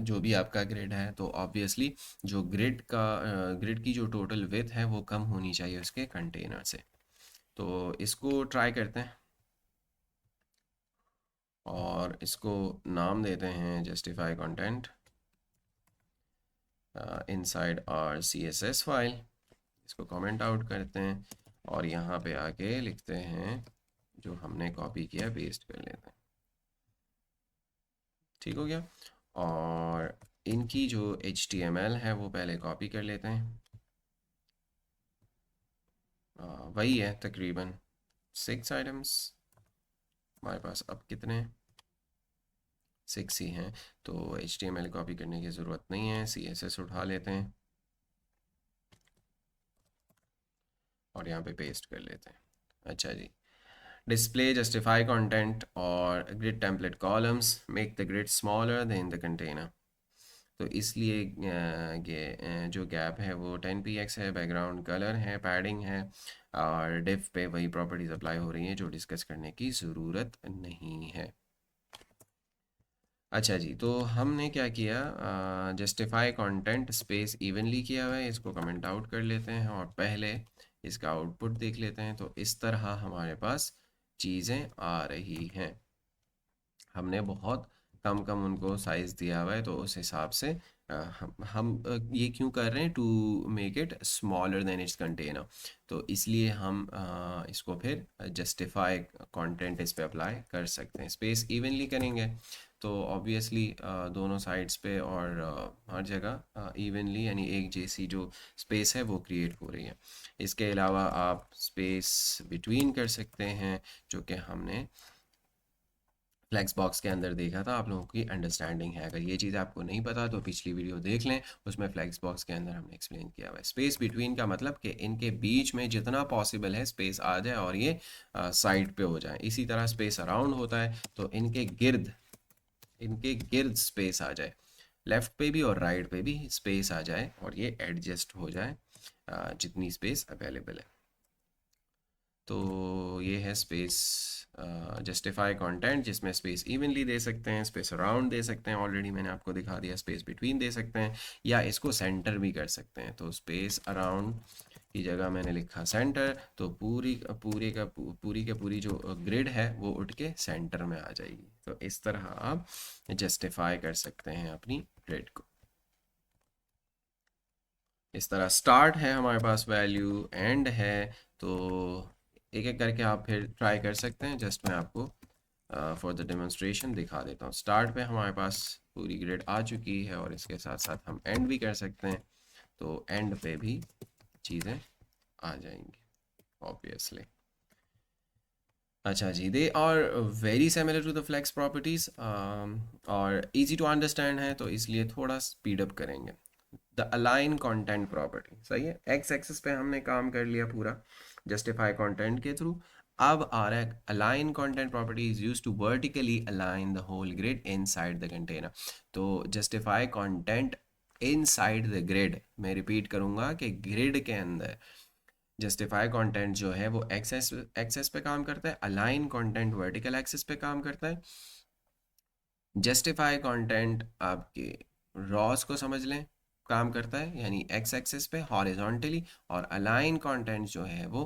जो भी आपका ग्रिड है। तो ऑब्वियसली जो ग्रिड की जो टोटल विथ है वो कम होनी चाहिए उसके कंटेनर से। तो इसको ट्राई करते हैं, और इसको नाम देते हैं justify content inside our CSS file. इसको कमेंट आउट करते हैं, और यहाँ पे आके लिखते हैं जो हमने कॉपी किया पेस्ट कर लेते हैं। ठीक हो गया। और इनकी जो HTML है वो पहले कॉपी कर लेते हैं। वही है तकरीबन 6 आइटम्स हमारे पास। अब कितने 6 ही हैं, तो HTML कॉपी करने की ज़रूरत नहीं है, CSS उठा लेते हैं और यहाँ पे पेस्ट कर लेते हैं। अच्छा जी, डिस्प्ले जस्टिफाई कंटेंट और grid template columns make the grid smaller than the container. तो इसलिए ये जो गैप है वो 10px है, बैकग्राउंड कलर है, पैडिंग है, और डिफ पे वही प्रॉपर्टीज अप्लाई हो रही हैं जो डिस्कस करने की ज़रूरत नहीं है। अच्छा जी, तो हमने क्या किया, जस्टिफाई कंटेंट स्पेस इवनली किया हुआ है, इसको कमेंट आउट कर लेते हैं, और पहले इसका आउटपुट देख लेते हैं। तो इस तरह हमारे पास चीज़ें आ रही हैं। हमने बहुत कम कम उनको साइज़ दिया हुआ है, तो उस हिसाब से ये क्यों कर रहे हैं, to make it smaller than its container. तो इसलिए हम इसको फिर जस्टिफाई कंटेंट इस पे अप्लाई कर सकते हैं। स्पेस इवनली करेंगे तो ऑब्वियसली दोनों साइड्स पे और हर जगह इवनली, यानी एक जैसी जो स्पेस है वो क्रिएट हो रही है। इसके अलावा आप स्पेस बिटवीन कर सकते हैं, जो कि हमने फ्लेक्स बॉक्स के अंदर देखा था। आप लोगों की अंडरस्टैंडिंग है, अगर ये चीज़ आपको नहीं पता तो पिछली वीडियो देख लें, उसमें फ्लेक्स बॉक्स के अंदर हमने एक्सप्लेन किया हुआ है। स्पेस बिटवीन का मतलब कि इनके बीच में जितना पॉसिबल है स्पेस आ जाए और ये साइड पे हो जाए। इसी तरह स्पेस अराउंड होता है, तो इनके गिर्द स्पेस आ जाए, लेफ़्ट पे भी और राइट पे भी स्पेस आ जाए और ये एडजस्ट हो जाए जितनी स्पेस अवेलेबल है। तो ये है स्पेस जस्टिफाई कंटेंट, जिसमें स्पेस इवनली दे सकते हैं, स्पेस अराउंड दे सकते हैं, ऑलरेडी मैंने आपको दिखा दिया, स्पेस बिटवीन दे सकते हैं, या इसको सेंटर भी कर सकते हैं। तो स्पेस अराउंड की जगह मैंने लिखा सेंटर, तो पूरी के पूरी जो ग्रिड है वो उठ के सेंटर में आ जाएगी। तो इस तरह आप जस्टिफाई कर सकते हैं अपनी ग्रिड को। इस तरह स्टार्ट है हमारे पास, वैल्यू एंड है, तो एक एक करके आप फिर ट्राई कर सकते हैं। जस्ट मैं आपको फॉर द डेमोन्स्ट्रेशन दिखा देता हूँ। स्टार्ट पे हमारे पास पूरी ग्रिड आ चुकी है और इसके साथ साथ हम एंड भी कर सकते हैं, तो एंड पे भी चीज़ें आ जाएंगी ऑब्वियसली। अच्छा जी, they are very similar to the flex properties और इजी टू अंडरस्टैंड है, तो इसलिए थोड़ा स्पीड अप करेंगे। द अलाइन कंटेंट प्रॉपर्टी, सही है, एक्स एक्सिस पे हमने काम कर लिया पूरा जस्टिफाई कंटेंट के थ्रू। अब आ रहा है align content property is use to vertically align the whole grid inside the container. तो justify content inside the grid, मैं रिपीट करूंगा कि ग्रिड के अंदर जस्टिफाई कंटेंट जो है वो एक्सेस पे काम करता है, अलाइन कंटेंट वर्टिकल एक्सिस पे काम करता है। जस्टिफाई कंटेंट आपके रॉस को समझ लें काम करता है, यानी एक्स एक्सिस पे हॉरिजॉन्टली, और अलाइन कंटेंट जो है वो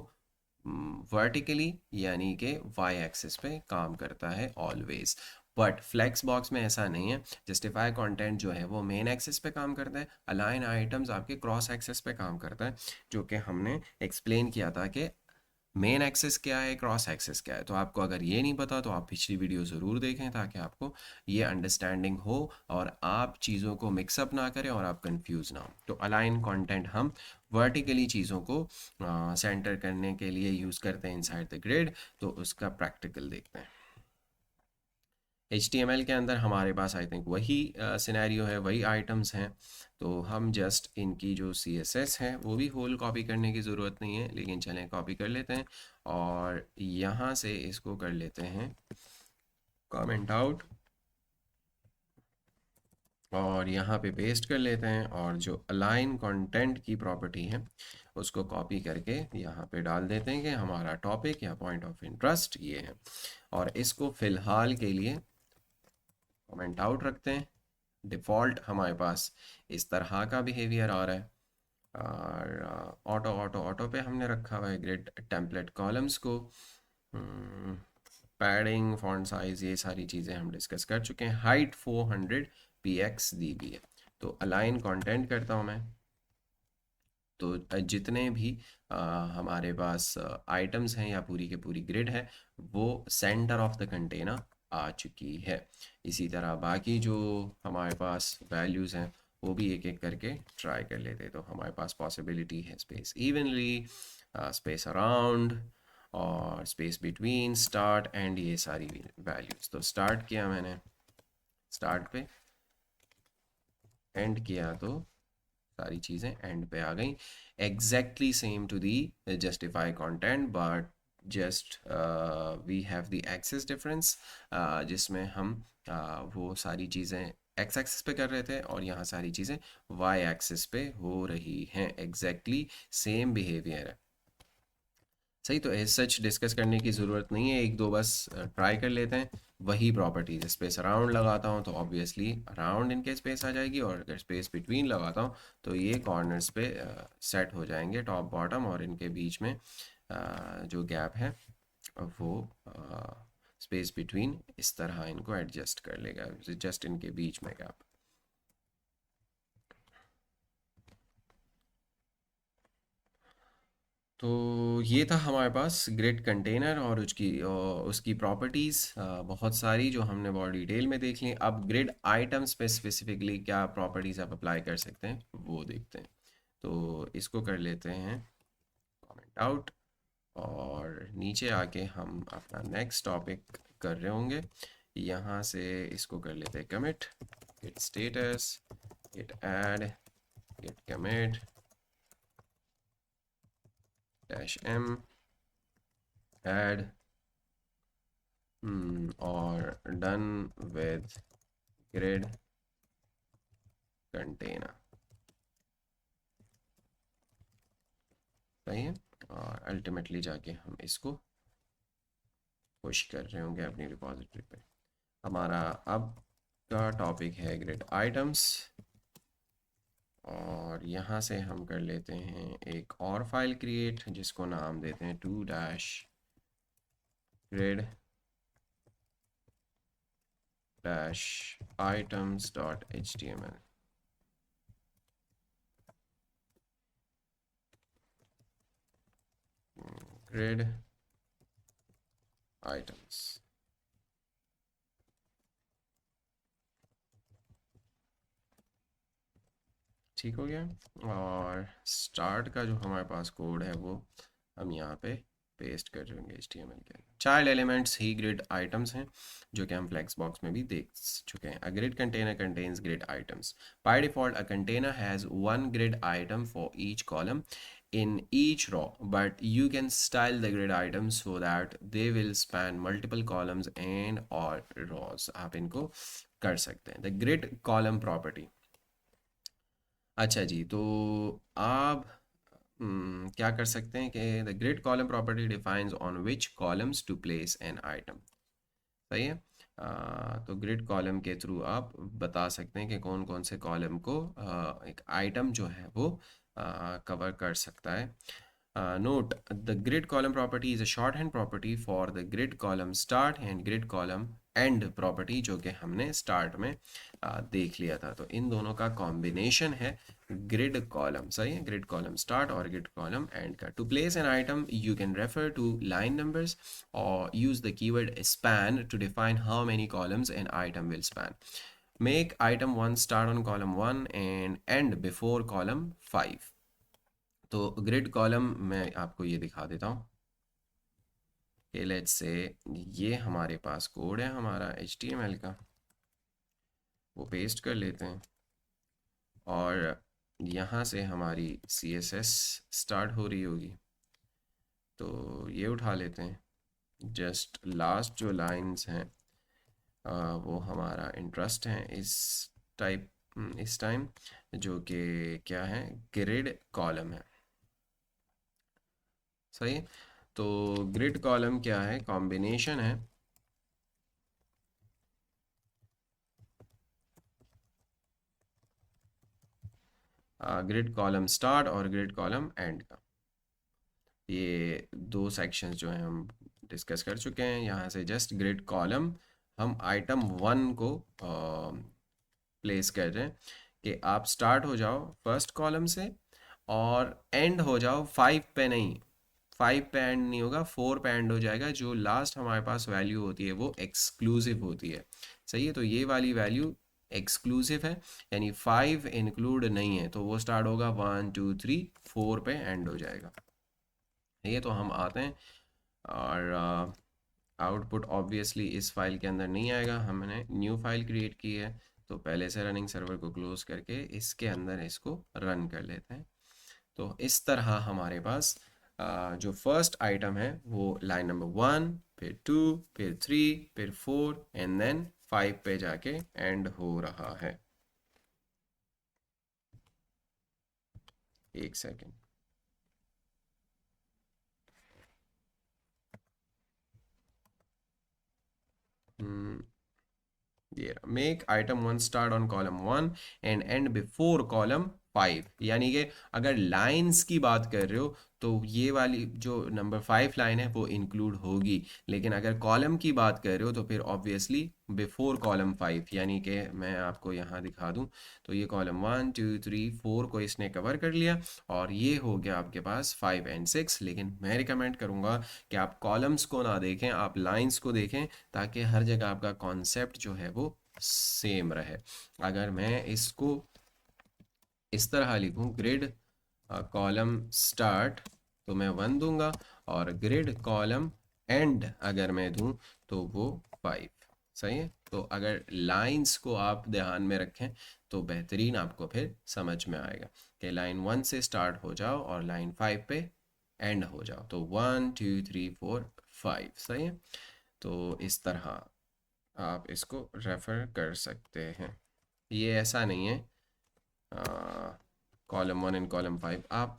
वर्टिकली यानी कि वाई एक्सिस पे काम करता है ऑलवेज। बट फ्लेक्स बॉक्स में ऐसा नहीं है। जस्टिफाई कंटेंट जो है वो मेन एक्सिस पे काम करता है, अलाइन आइटम्स आपके क्रॉस एक्सिस पे काम करता है, जो कि हमने एक्सप्लेन किया था कि मेन एक्सेस क्या है, क्रॉस एक्सेस क्या है। तो आपको अगर ये नहीं पता तो आप पिछली वीडियो ज़रूर देखें, ताकि आपको ये अंडरस्टैंडिंग हो और आप चीज़ों को मिक्सअप ना करें और आप कंफ्यूज ना हो। तो अलाइन कंटेंट हम वर्टिकली चीज़ों को सेंटर करने के लिए यूज़ करते हैं इनसाइड द ग्रिड। तो उसका प्रैक्टिकल देखते हैं। HTML के अंदर हमारे पास आई थिंक वही सिनेरियो है, वही आइटम्स हैं। तो हम जस्ट इनकी जो CSS है वो भी होल कॉपी करने की ज़रूरत नहीं है, लेकिन चलें कॉपी कर लेते हैं और यहाँ से इसको कर लेते हैं कमेंट आउट और यहाँ पे पेस्ट कर लेते हैं, और जो अलाइन कंटेंट की प्रॉपर्टी है उसको कॉपी करके यहाँ पे डाल देते हैं कि हमारा टॉपिक या पॉइंट ऑफ इंटरेस्ट ये है। और इसको फ़िलहाल के लिए कमेंट आउट रखते हैं। डिफ़ॉल्ट हमारे पास इस तरह का बिहेवियर आ रहा है, और ऑटो ऑटो ऑटो पे हमने रखा हुआ है ग्रिड टेम्पलेट कॉलम्स को। पैडिंग, फॉन्ट साइज़, ये सारी चीज़ें हम डिस्कस कर चुके हैं। हाइट 400 px दी गई है। तो अलाइन कंटेंट करता हूँ मैं, तो जितने भी हमारे पास आइटम्स हैं या पूरी के पूरी ग्रिड है वो सेंटर ऑफ द कंटेनर आ चुकी है। इसी तरह बाकी जो हमारे पास वैल्यूज़ हैं वो भी एक एक करके ट्राई कर लेते हैं। तो हमारे पास पॉसिबिलिटी है स्पेस इवनली, स्पेस अराउंड और स्पेस बिटवीन, स्टार्ट एंड, ये सारी वैल्यूज़। तो स्टार्ट किया मैंने, स्टार्ट पे एंड किया तो सारी चीज़ें एंड पे आ गई। Exactly same to the justify content, but just we have the axis difference, जिसमें हम वो सारी चीज़ें एक्स एक्सिस पे कर रहे थे और यहाँ सारी चीज़ें वाई एक्सिस पे हो रही हैं। एग्जैक्टली सेम बिहेवियर है, सही। तो एज सच डिस्कस करने की ज़रूरत नहीं है, एक दो बस ट्राई कर लेते हैं। वही प्रॉपर्टीज, स्पेस अराउंड लगाता हूँ तो ऑब्वियसली अराउंड इनके स्पेस आ जाएगी, और अगर स्पेस बिटवीन लगाता हूँ तो ये कॉर्नर्स पे सेट हो जाएंगे टॉप बॉटम, और इनके बीच में जो गैप है वो स्पेस बिटवीन इस तरह इनको एडजस्ट कर लेगा, जस्ट इनके बीच में गैप। तो ये था हमारे पास ग्रिड कंटेनर और उसकी प्रॉपर्टीज़ बहुत सारी जो हमने बहुत डिटेल में देख ली। अब ग्रिड आइटम्स पे स्पेसिफिकली क्या प्रॉपर्टीज़ आप अप्लाई कर सकते हैं वो देखते हैं। तो इसको कर लेते हैं कमेंट आउट, और नीचे आके हम अपना नेक्स्ट टॉपिक कर रहे होंगे। यहाँ से इसको कर लेते हैं commit, git status, git add, git commit -m add और डन विद ग्रिड कंटेनर। सही है। और अल्टीमेटली जाके हम इसको पुश कर रहे होंगे अपनी रिपॉजिटरी पे। हमारा अब का टॉपिक है ग्रिड आइटम्स, और यहाँ से हम कर लेते हैं एक और फाइल क्रिएट जिसको नाम देते हैं 2-grid items.html। grid items, ठीक हो गया। और स्टार्ट का जो हमारे पास कोड है वो हम यहाँ पे पेस्ट कर रहे होंगे HTML के अंदर। चाइल्ड एलिमेंट्स ही ग्रिड आइटम्स हैं, जो कि हम फ्लेक्स बॉक्स में भी देख चुके हैं। अ grid container contains grid items. By default a container has one grid item for each column in each row, but you can style the grid items so that they will span multiple columns and or rows। आप इनको कर सकते हैं। The grid column property। अच्छा जी, तो आप क्या कर सकते हैं कि the grid column property defines on which columns to place an item. सही है। तो ग्रिड कॉलम के थ्रू आप बता सकते हैं कि कौन कौन से कॉलम को एक आइटम जो है वो कवर कर सकता है। Note, the grid column property is a shorthand property for the grid column start and grid column end property, जो कि हमने start में देख लिया था। तो इन दोनों का कॉम्बिनेशन है grid column। सही है, grid column start और grid column end का। To place an item, you can refer to line numbers or use the keyword span to define how many columns an item will span. Make item 1 start on column 1 and end before column 5। तो grid column मैं आपको ये दिखा देता हूँ कि let's say ये हमारे पास कोड है हमारा HTML का, वो पेस्ट कर लेते हैं, और यहाँ से हमारी CSS स्टार्ट हो रही होगी। तो ये उठा लेते हैं, जस्ट लास्ट जो लाइंस हैं वो हमारा इंटरेस्ट है इस टाइम, जो कि क्या है, ग्रिड कॉलम है। सही है। तो ग्रिड कॉलम क्या है, कॉम्बिनेशन है ग्रिड कॉलम स्टार्ट और ग्रिड कॉलम एंड का। ये दो सेक्शंस जो हैं हम डिस्कस कर चुके हैं। यहाँ से जस्ट ग्रिड कॉलम हम आइटम 1 को प्लेस कर रहे हैं कि आप स्टार्ट हो जाओ फर्स्ट कॉलम से और एंड हो जाओ 5 पे नहीं, 5 पे एंड नहीं होगा, 4 पे एंड हो जाएगा। जो लास्ट हमारे पास वैल्यू होती है वो एक्सक्लूसिव होती है। सही है। तो ये वाली वैल्यू एक्सक्लूसिव है, यानी 5 इंक्लूड नहीं है, तो वो स्टार्ट होगा 1 2 3 4 पे एंड हो जाएगा। ये तो हम आते हैं, और आउटपुट ऑब्वियसली इस फाइल के अंदर नहीं आएगा, हमने न्यू फाइल क्रिएट की है। तो पहले से रनिंग सर्वर को क्लोज करके इसके अंदर इसको रन कर लेते हैं। तो इस तरह हमारे पास जो फर्स्ट आइटम है वो लाइन नंबर 1, फिर 2, फिर 3, फिर 4 एंड देन 5 पे जाके एंड हो रहा है। एक सेकेंड। ये make item 1 start on column 1 and and before column 5, यानी कि अगर लाइंस की बात कर रहे हो तो ये वाली जो नंबर 5 लाइन है वो इंक्लूड होगी, लेकिन अगर कॉलम की बात कर रहे हो तो फिर ऑब्वियसली बिफोर कॉलम 5, यानी कि मैं आपको यहाँ दिखा दूँ तो ये कॉलम 1 2 3 4 को इसने कवर कर लिया, और ये हो गया आपके पास 5 और 6। लेकिन मैं रिकमेंड करूँगा कि आप कॉलम्स को ना देखें, आप लाइंस को देखें, ताकि हर जगह आपका कॉन्सेप्ट जो है वो सेम रहे। अगर मैं इसको इस तरह लिखूं, ग्रिड कॉलम स्टार्ट तो मैं 1 दूंगा, और ग्रिड कॉलम एंड अगर मैं दूं तो वो 5। सही है। तो अगर लाइंस को आप ध्यान में रखें तो बेहतरीन आपको फिर समझ में आएगा कि लाइन 1 से स्टार्ट हो जाओ और लाइन 5 पे एंड हो जाओ, तो 1 2 3 4 5। सही है। तो इस तरह आप इसको रेफर कर सकते हैं। ये ऐसा नहीं है कॉलम 1 एंड कॉलम 5, आप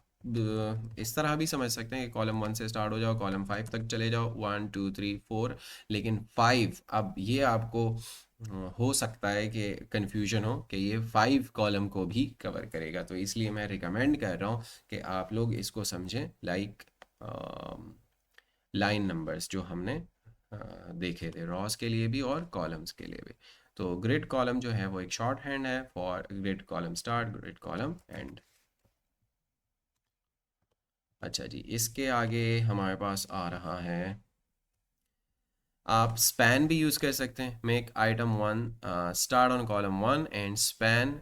इस तरह भी समझ सकते हैं कि कॉलम 1 से स्टार्ट हो जाओ, कॉलम 5 तक चले जाओ, 1 2 3 4, लेकिन 5 अब ये आपको हो सकता है कि कन्फ्यूजन हो कि ये 5 कॉलम को भी कवर करेगा, तो इसलिए मैं रिकमेंड कर रहा हूँ कि आप लोग इसको समझें लाइक लाइन नंबर्स जो हमने देखे थे रॉस के लिए भी और कॉलम्स के लिए भी। तो ग्रिड कॉलम जो है वो एक शॉर्ट हैंड है for grid column start, grid column and. अच्छा जी, इसके आगे हमारे पास आ रहा है, आप स्पैन भी यूज़ कर सकते हैं। Make item 1 start on column 1 and span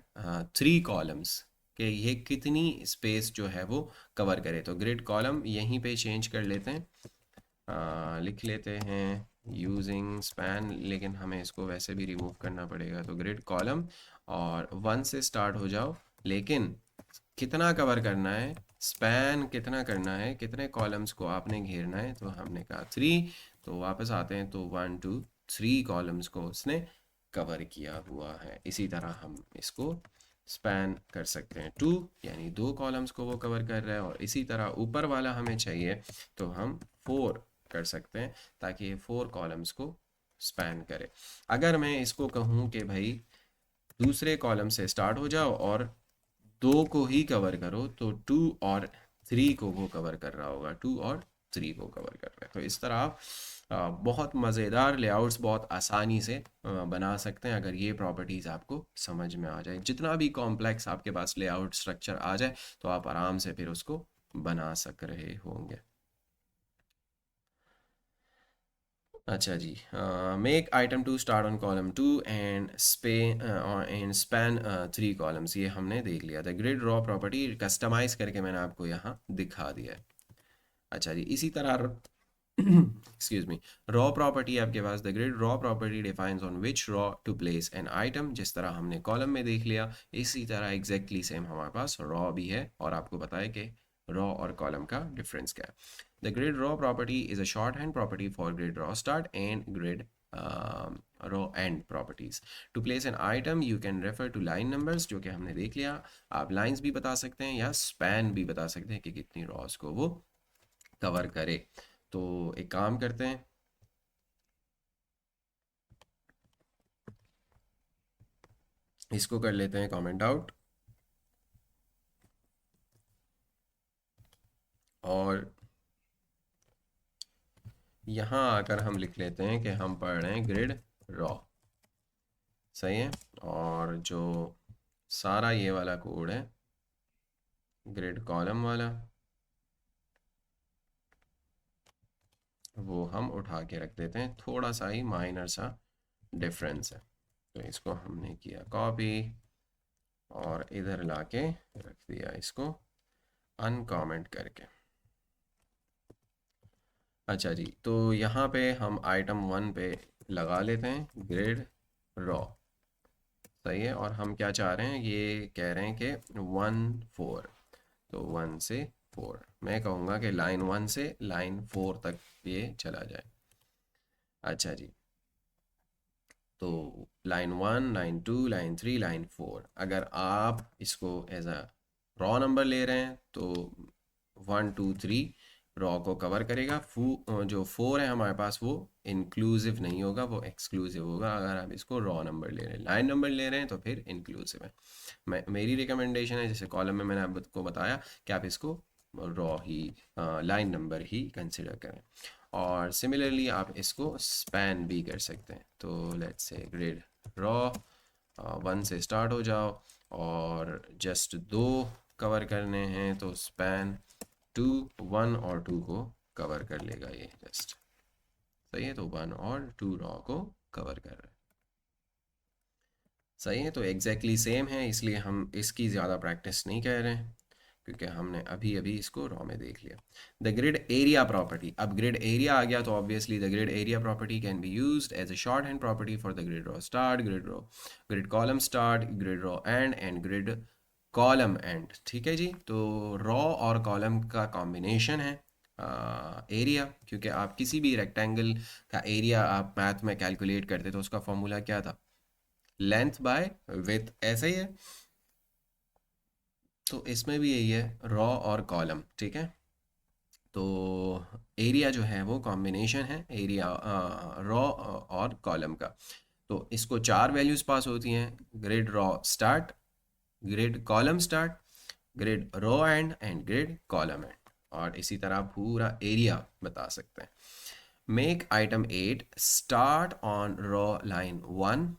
3 columns, कि ये कितनी स्पेस जो है वो कवर करे। तो ग्रिड कॉलम यहीं पे चेंज कर लेते हैं, लिख लेते हैं यूजिंग स्पैन, लेकिन हमें इसको वैसे भी रिमूव करना पड़ेगा। तो ग्रिड कॉलम और 1 से स्टार्ट हो जाओ, लेकिन कितना कवर करना है, स्पैन कितना करना है, कितने कॉलम्स को आपने घेरना है, तो हमने कहा 3। तो वापस आते हैं तो 1 2 3 कॉलम्स को उसने कवर किया हुआ है। इसी तरह हम इसको स्पैन कर सकते हैं 2, यानी 2 कॉलम्स को वो कवर कर रहा है, और इसी तरह ऊपर वाला हमें चाहिए तो हम 4 कर सकते हैं, ताकि ये 4 कॉलम्स को स्पैन करे। अगर मैं इसको कहूँ कि भाई दूसरे कॉलम से स्टार्ट हो जाओ और 2 को ही कवर करो, तो 2 और 3 को वो कवर कर रहा होगा, 2 और 3 को कवर कर रहा है। तो इस तरह आप बहुत मज़ेदार लेआउट्स बहुत आसानी से बना सकते हैं, अगर ये प्रॉपर्टीज़ आपको समझ में आ जाए। जितना भी कॉम्प्लेक्स आपके पास लेआउट स्ट्रक्चर आ जाए तो आप आराम से फिर उसको बना सक रहे होंगे। अच्छा जी, make item 2 start on column 2 end span 3 columns, ये हमने देख लिया था। ग्रिड रॉ प्रॉपर्टी कस्टमाइज करके मैंने आपको यहाँ दिखा दिया है। अच्छा जी, इसी तरह एक्सक्यूज मी, रॉ प्रॉपर्टी आपके पास, the grid row property defines on which row to place an item. जिस तरह हमने कॉलम में देख लिया, इसी तरह एग्जैक्टली सेम हमारे पास रॉ भी है, और आपको बताया कि रॉ और कॉलम का डिफरेंस क्या है। The grid row property is a short hand property for grid row start and grid row end properties. To place an item you can refer to line numbers, जो कि हमने देख लिया। आप लाइंस भी बता सकते हैं या स्पैन भी बता सकते हैं कि कितनी रॉस को वो कवर करे। तो एक काम करते हैं, इसको कर लेते हैं कमेंट आउट, और यहाँ आकर हम लिख लेते हैं कि हम पढ़ रहे हैं ग्रिड रॉ। सही है। और जो सारा ये वाला कोड है ग्रिड कॉलम वाला, वो हम उठा के रख देते हैं। थोड़ा सा ही माइनर सा डिफरेंस है, तो इसको हमने किया कॉपी और इधर लाके रख दिया इसको अनकमेंट करके। अच्छा जी, तो यहाँ पे हम आइटम 1 पे लगा लेते हैं ग्रिड रॉ। सही है। और हम क्या चाह रहे हैं, ये कह रहे हैं कि 1 4, तो 1 से 4, मैं कहूँगा कि लाइन 1 से लाइन 4 तक ये चला जाए। अच्छा जी, तो लाइन 1 लाइन 2 लाइन 3 लाइन 4, अगर आप इसको एज अ रॉ नंबर ले रहे हैं तो 1 2 3 रॉ को कवर करेगा। जो 4 है हमारे पास वो इंक्लूसिव नहीं होगा, वो एक्सक्लूसिव होगा। अगर आप इसको रॉ नंबर ले रहे हैं, लाइन नंबर ले रहे हैं तो फिर इंक्लूसिव है। मेरी रिकमेंडेशन है, जैसे कॉलम में मैंने आपको बताया कि आप इसको रॉ ही लाइन नंबर ही कंसिडर करें। और सिमिलरली आप इसको स्पैन भी कर सकते हैं। तो लेट्स से ग्रिड रॉ 1 से स्टार्ट हो जाओ और जस्ट 2 कवर करने हैं तो स्पैन 2 1 और 2 को कवर कर लेगा ये जस्ट। सही है, तो 1 और 2 रॉ को कवर कर रहे हैं। सही है, तो एग्जैक्टली सेम है, इसलिए हम इसकी ज़्यादा प्रैक्टिस नहीं कर रहे हैं क्योंकि हमने अभी अभी इसको रॉ में देख लिया। द ग्रिड एरिया प्रॉपर्टी, अब ग्रिड एरिया आ गया तो obviously the grid area property can be used as a short hand property for the grid row start, grid column start, grid row end grid column end. ठीक है जी, तो raw और column का combination है area, क्योंकि आप किसी भी रेक्टेंगल का एरिया आप मैथ में कैलकुलेट करते तो उसका फॉर्मूला क्या था, लेंथ बाय विड्थ, ऐसा ही है। तो इसमें भी यही है, रॉ और कॉलम। ठीक है, तो एरिया जो है वो कॉम्बिनेशन है एरिया रॉ और कॉलम का। तो इसको 4 वैल्यूज पास होती हैं, grid row start, grid column start, grid row end grid column end. और इसी तरह पूरा एरिया बता सकते हैं। Make item 8 start on row line 1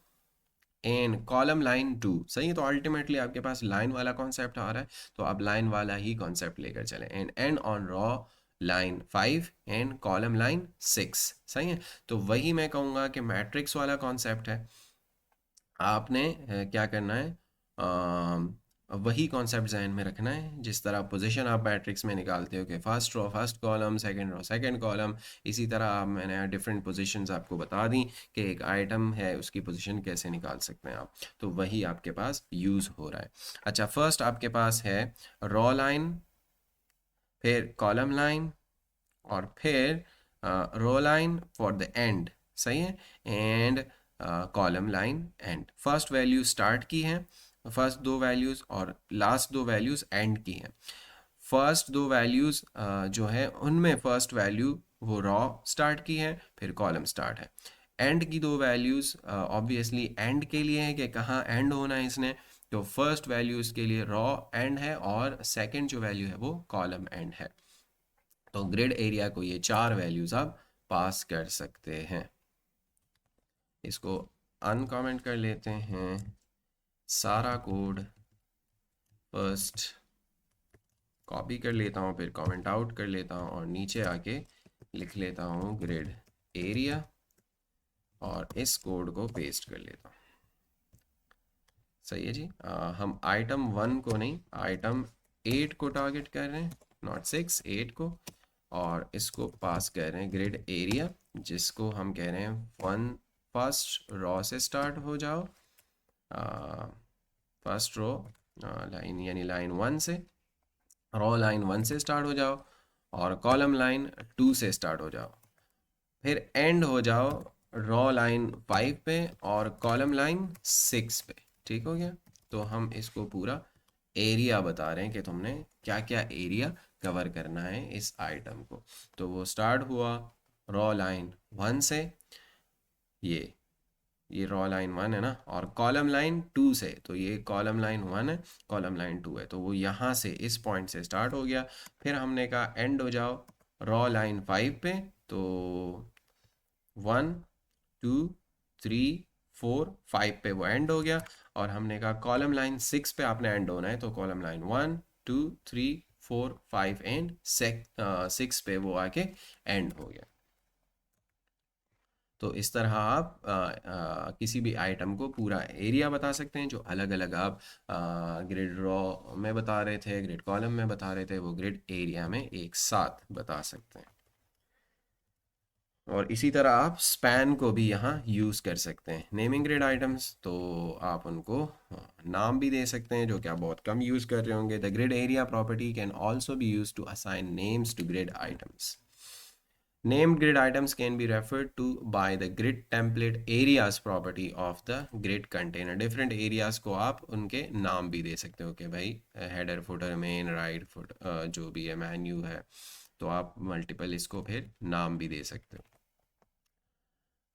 and column line 2। सही है, तो अल्टीमेटली आपके पास लाइन वाला कॉन्सेप्ट आ रहा है तो आप लाइन वाला ही कॉन्सेप्ट लेकर चलें। And on row line 5 and column line 6। सही है, तो वही मैं कहूँगा कि मैट्रिक्स वाला कॉन्सेप्ट है। आपने क्या करना है, वही कॉन्सेप्ट जहन में रखना है। जिस तरह पोजीशन आप मैट्रिक्स में निकालते हो कि first row first column, second row second column, इसी तरह मैंने डिफरेंट पोजीशंस आपको बता दी कि एक आइटम है उसकी पोजीशन कैसे निकाल सकते हैं आप। तो वही आपके पास यूज़ हो रहा है। अच्छा, फर्स्ट आपके पास है रो लाइन, फिर कॉलम लाइन, और फिर रो लाइन फॉर द एंड। सही है, and column line and. First value start की है, फर्स्ट 2 वैल्यूज़, और लास्ट 2 वैल्यूज़ एंड की हैं। फर्स्ट 2 वैल्यूज़ जो है उनमें फर्स्ट वैल्यू वो रॉ स्टार्ट की है, फिर कॉलम स्टार्ट है। एंड की 2 वैल्यूज़ ऑब्वियसली एंड के लिए है कि कहाँ एंड होना है इसने, तो फर्स्ट वैल्यू इसके लिए रॉ एंड है और सेकंड जो वैल्यू है वो कॉलम एंड है। तो ग्रिड एरिया को ये 4 वैल्यूज आप पास कर सकते हैं। इसको अनकमेंट कर लेते हैं, सारा कोड फर्स्ट कॉपी कर लेता हूँ, फिर कमेंट आउट कर लेता हूँ और नीचे आके लिख लेता हूँ ग्रिड एरिया और इस कोड को पेस्ट कर लेता हूँ। सही है जी, हम आइटम 1 को नहीं, आइटम 8 को टारगेट कर रहे हैं, नॉट 6, 8 को। और इसको पास कर रहे हैं ग्रिड एरिया, जिसको हम कह रहे हैं फर्स्ट रो से स्टार्ट हो जाओ, फर्स्ट रो लाइन यानी लाइन 1 से, रो लाइन 1 से स्टार्ट हो जाओ और कॉलम लाइन 2 से स्टार्ट हो जाओ, फिर एंड हो जाओ रो लाइन 5 पे और कॉलम लाइन 6 पे। ठीक हो गया, तो हम इसको पूरा एरिया बता रहे हैं कि तुमने क्या क्या एरिया कवर करना है इस आइटम को। तो वो स्टार्ट हुआ रॉ लाइन 1 से, ये रॉ लाइन 1 है ना, और कॉलम लाइन 2 से, तो ये कॉलम लाइन 1 है, कॉलम लाइन 2 है, तो वो यहाँ से इस पॉइंट से स्टार्ट हो गया। फिर हमने कहा एंड हो जाओ रॉ लाइन 5 पे, तो 1 2 3 4 5 पे वो एंड हो गया। और हमने कहा कॉलम लाइन 6 पे आपने एंड होना है, तो कॉलम लाइन 1 2 3 4 5 एंड 6 पे वो आके एंड हो गया। तो इस तरह आप किसी भी आइटम को पूरा एरिया बता सकते हैं। जो अलग अलग आप ग्रिड रॉ में बता रहे थे, ग्रिड कॉलम में बता रहे थे, वो ग्रिड एरिया में एक साथ बता सकते हैं। और इसी तरह आप स्पैन को भी यहाँ यूज़ कर सकते हैं। नेमिंग ग्रिड आइटम्स, तो आप उनको नाम भी दे सकते हैं, जो कि आप बहुत कम यूज़ कर रहे होंगे। The grid area property can also be use to assign names to grid items. Named grid items can be referred to by the grid template areas property of the grid container. Different areas को आप उनके नाम भी दे सकते हो कि भाई header footer main right foot जो भी है मेन्यू है तो आप मल्टीपल इसको फिर नाम भी दे सकते हो।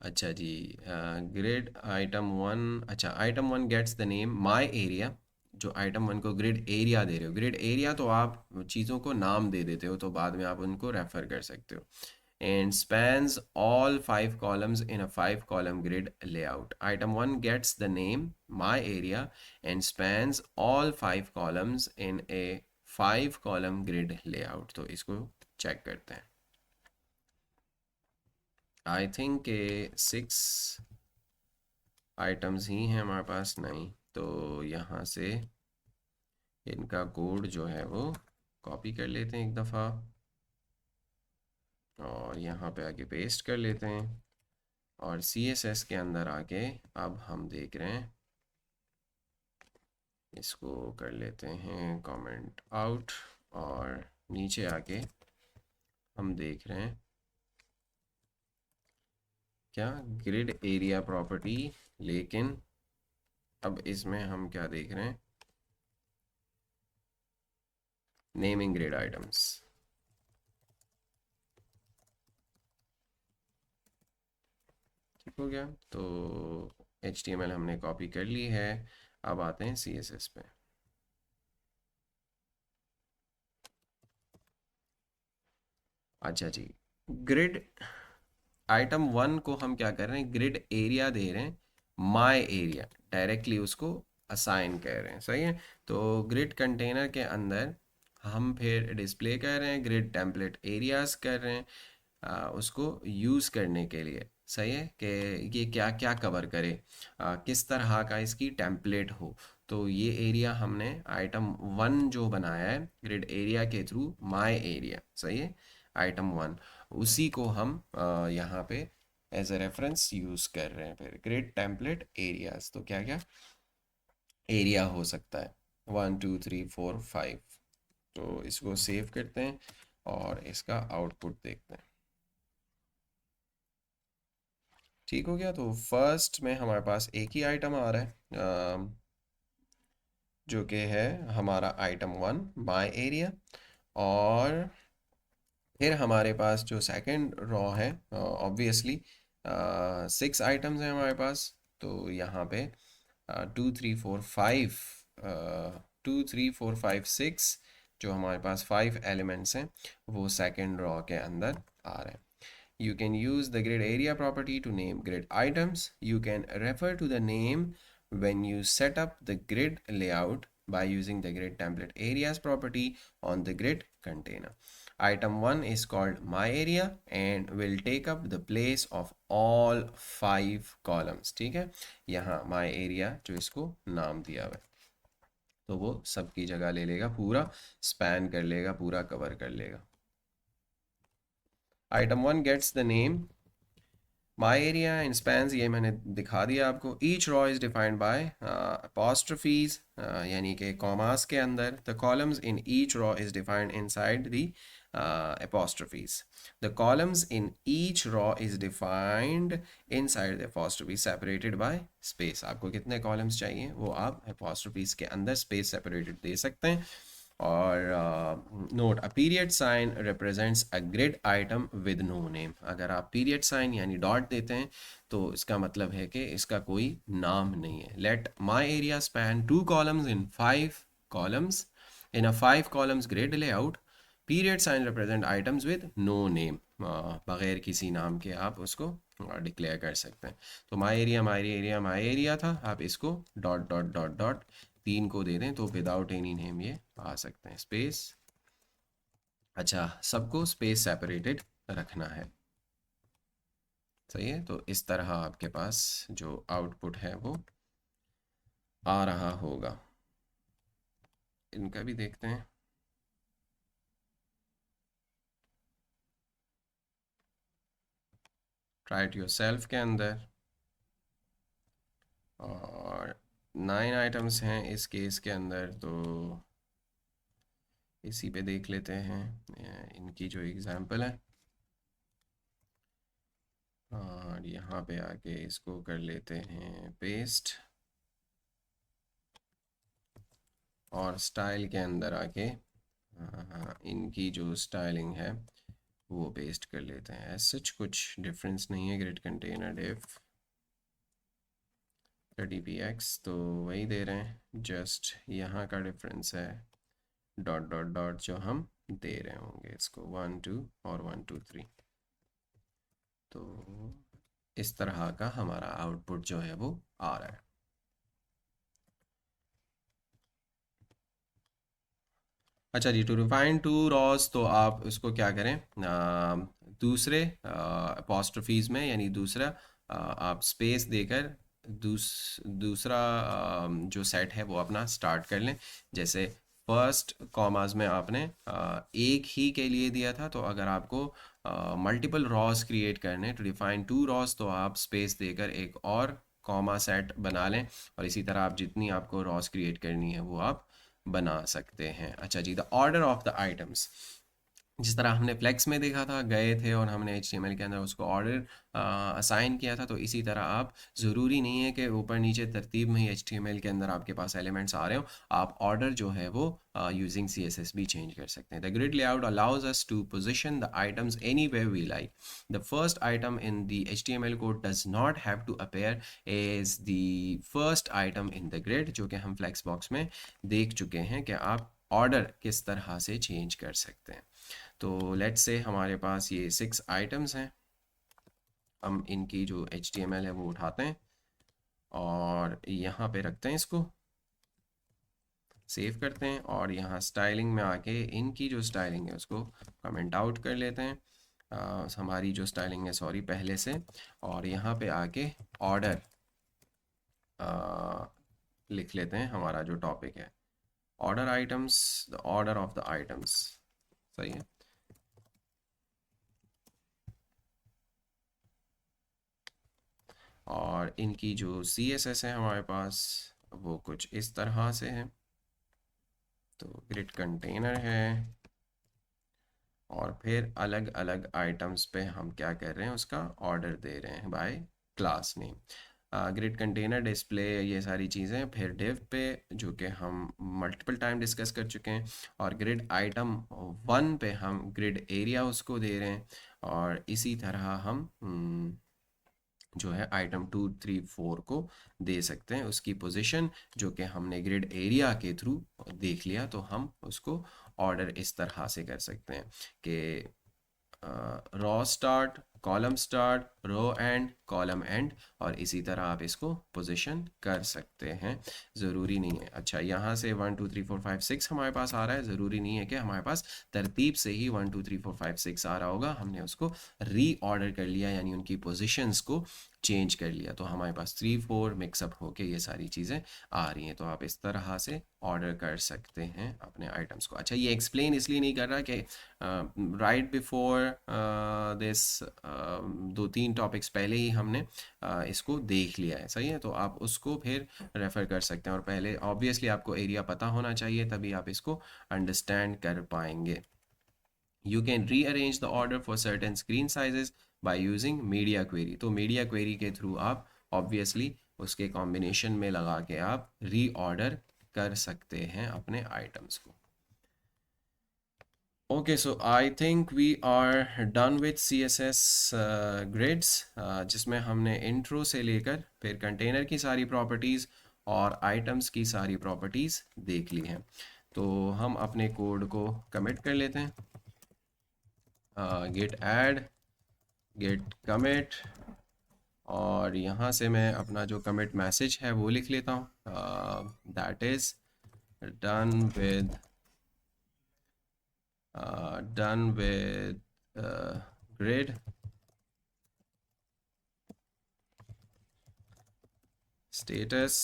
अच्छा जी, ग्रिड आइटम वन, अच्छा item one gets the name my area. जो आइटम वन को ग्रिड एरिया दे रहे हो, ग्रिड एरिया तो आप चीज़ों को नाम दे देते हो तो बाद में आप उनको रेफर कर सकते हो। And spans all 5 columns in a 5 column grid layout. Item one gets the name my area and spans all 5 columns in a 5 column grid layout. तो इसको चेक करते हैं। आई थिंक के 6 आइटम्स ही हैं हमारे पास, नहीं तो यहाँ से इनका कोड जो है वो कॉपी कर लेते हैं एक दफ़ा और यहाँ पे आके पेस्ट कर लेते हैं और CSS के अंदर आके अब हम देख रहे हैं, इसको कर लेते हैं कमेंट आउट और नीचे आके हम देख रहे हैं क्या ग्रिड एरिया प्रॉपर्टी, लेकिन अब इसमें हम क्या देख रहे हैं, नेमिंग ग्रिड आइटम्स। ठीक हो गया, तो HTML हमने कॉपी कर ली है। अब आते हैं CSS पे। अच्छा जी, ग्रिड आइटम वन को हम क्या कर रहे हैं, ग्रिड एरिया दे रहे हैं, माय एरिया डायरेक्टली उसको असाइन कर रहे हैं, सही है। तो ग्रिड कंटेनर के अंदर हम फिर डिस्प्ले कर रहे हैं, ग्रिड टेम्पलेट एरियाज कर रहे हैं उसको यूज़ करने के लिए, सही है कि ये क्या क्या कवर करे, किस तरह का इसकी टेम्पलेट हो। तो ये एरिया हमने आइटम वन जो बनाया है ग्रिड एरिया के थ्रू, माय एरिया, सही है, आइटम वन, उसी को हम यहाँ पे एज अ रेफरेंस यूज़ कर रहे हैं। फिर ग्रिड टेम्पलेट एरियाज, तो क्या क्या एरिया हो सकता है, 1 2 3 4 5। तो इसको सेव करते हैं और इसका आउटपुट देखते हैं। ठीक हो गया, तो फर्स्ट में हमारे पास एक ही आइटम आ रहा है जो कि है हमारा आइटम वन माय एरिया, और फिर हमारे पास जो सेकंड रॉ है, ऑब्वियसली 6 आइटम्स हैं हमारे पास, तो यहाँ पे 2 3 4 5, 2 3 4 5 6 जो हमारे पास 5 एलिमेंट्स हैं वो सेकंड रॉ के अंदर आ रहे हैं। You can use the grid area property to name grid items. You can refer to the name when you set up the grid layout by using the grid template areas property on the grid container. Item 1 is called my area and will take up the place of all 5 columns. ठीक है, यहाँ my area जो इसको नाम दिया हुआ है तो वो सबकी जगह ले लेगा, पूरा स्पैन कर लेगा, पूरा कवर कर लेगा। Item one gets the name my area and spans, ये मैंने दिखा दिया आपको। Each row is defined by apostrophes, यानी कि कॉमास के अंदर। The columns in each row is defined inside the apostrophes. The columns in each row is defined inside the apostrophe separated by space. आपको कितने columns चाहिए वो आप apostrophes के अंदर space separated दे सकते हैं। और note, a period sign represents a grid item with no name. अगर आप पीरियड साइन यानी डॉट देते हैं तो इसका मतलब है कि इसका कोई नाम नहीं है। Let my area span 2 columns in 5 columns in a 5 columns grid layout. Period sign represent items with no name, बगैर किसी नाम के आप उसको डिक्लेयर कर सकते हैं। तो my area my area my area था, आप इसको डॉट डॉट डॉट डॉट 3 को दे दें तो विदाउट एनी नेम ये आ सकते हैं। स्पेस, अच्छा सबको स्पेस सेपरेटेड रखना है, सही है। तो इस तरह आपके पास जो आउटपुट है वो आ रहा होगा। इनका भी देखते हैं। ट्राई इट योरसेल्फ के अंदर, और 9 आइटम्स हैं इस केस के अंदर, तो इसी पे देख लेते हैं इनकी जो एग्जांपल है। और यहाँ पे आके इसको कर लेते हैं पेस्ट, और स्टाइल के अंदर आके इनकी जो स्टाइलिंग है वो पेस्ट कर लेते हैं। ऐसा कुछ डिफरेंस नहीं है। ग्रिड कंटेनर डिफ 30px तो वही दे रहे हैं, जस्ट यहाँ का डिफरेंस है डॉट डॉट डॉट जो हम दे रहे होंगे इसको 1 2 और 1 2 3। तो इस तरह का हमारा आउटपुट जो है वो आ रहा है। अच्छा जी, टू रिफाइन टू रॉस तो आप इसको क्या करें, दूसरे अपॉस्ट्रोफीज में यानी दूसरा आप स्पेस देकर दूसरा जो सेट है वो अपना स्टार्ट कर लें। जैसे फर्स्ट कॉमास में आपने एक ही के लिए दिया था, तो अगर आपको मल्टीपल रॉस क्रिएट करने टू डिफाइन टू रॉस तो आप स्पेस देकर एक और कॉमा सेट बना लें, और इसी तरह आप जितनी आपको रॉस क्रिएट करनी है वो आप बना सकते हैं। अच्छा जी, the order of the items, जिस तरह हमने फ्लेक्स में देखा था, गए थे और हमने HTML के अंदर उसको ऑर्डर असाइन किया था, तो इसी तरह आप ज़रूरी नहीं है कि ऊपर नीचे तरतीब में ही HTML के अंदर आपके पास एलिमेंट्स आ रहे हो, आप ऑर्डर जो है वो यूजिंग CSS भी चेंज कर सकते हैं। The grid layout allows us to position the items any way we like. The first item in the HTML code does not have to appear as the first item in the grid, जो कि हम flex box में देख चुके हैं कि आप order किस तरह से चेंज कर सकते हैं। तो लेट्स से हमारे पास ये 6 आइटम्स हैं, हम इनकी जो HTML है वो उठाते हैं और यहाँ पे रखते हैं, इसको सेव करते हैं और यहाँ स्टाइलिंग में आके इनकी जो स्टाइलिंग है उसको कमेंट आउट कर लेते हैं, हमारी जो स्टाइलिंग है सॉरी पहले से, और यहाँ पे आके ऑर्डर लिख लेते हैं, हमारा जो टॉपिक है order items, the order of the items. सही है। और इनकी जो CSS है हमारे पास वो कुछ इस तरह से है। तो ग्रिड कंटेनर है और फिर अलग अलग आइटम्स पे हम क्या कर रहे हैं, उसका ऑर्डर दे रहे हैं by class name. Grid container display ये सारी चीज़ें, फिर डिव पे जो कि हम मल्टीपल टाइम डिस्कस कर चुके हैं, और ग्रिड आइटम 1 पे हम ग्रिड एरिया उसको दे रहे हैं, और इसी तरह हम जो है आइटम 2 3 4 को दे सकते हैं उसकी पोजीशन, जो कि हमने ग्रिड एरिया के थ्रू देख लिया, तो हम उसको ऑर्डर इस तरह से कर सकते हैं कि row start, column start, row end, column end, और इसी तरह आप इसको पोजीशन कर सकते हैं। ज़रूरी नहीं है, अच्छा यहाँ से 1 2 3 4 5 6 हमारे पास आ रहा है, ज़रूरी नहीं है कि हमारे पास तरतीब से ही 1 2 3 4 5 6 आ रहा होगा, हमने उसको री ऑर्डर कर लिया यानी उनकी पोजीशंस को चेंज कर लिया, तो हमारे पास 3 4 मिक्सअप होके ये सारी चीज़ें आ रही हैं। तो आप इस तरह से ऑर्डर कर सकते हैं अपने आइटम्स को। अच्छा, ये एक्सप्लेन इसलिए नहीं कर रहा कि राइट बिफोर दिस 2 3 टॉपिक्स पहले ही हमने इसको देख लिया है, सही है, तो आप उसको फिर रेफ़र कर सकते हैं, और पहले ऑब्वियसली आपको एरिया पता होना चाहिए, तभी आप इसको अंडरस्टैंड कर पाएंगे। You can rearrange the order for certain screen sizes by using media query। तो media query के थ्रू आप obviously उसके कॉम्बिनेशन में लगा के आप रीऑर्डर कर सकते हैं अपने आइटम्स को। Okay, so I think we are done with CSS grids, जिसमें हमने इंट्रो से लेकर फिर कंटेनर की सारी प्रॉपर्टीज़ और आइटम्स की सारी प्रॉपर्टीज़ देख ली हैं। तो हम अपने कोड को कमिट कर लेते हैं, git add git commit, और यहाँ से मैं अपना जो कमिट मैसेज है वो लिख लेता हूँ, that is done with grid status.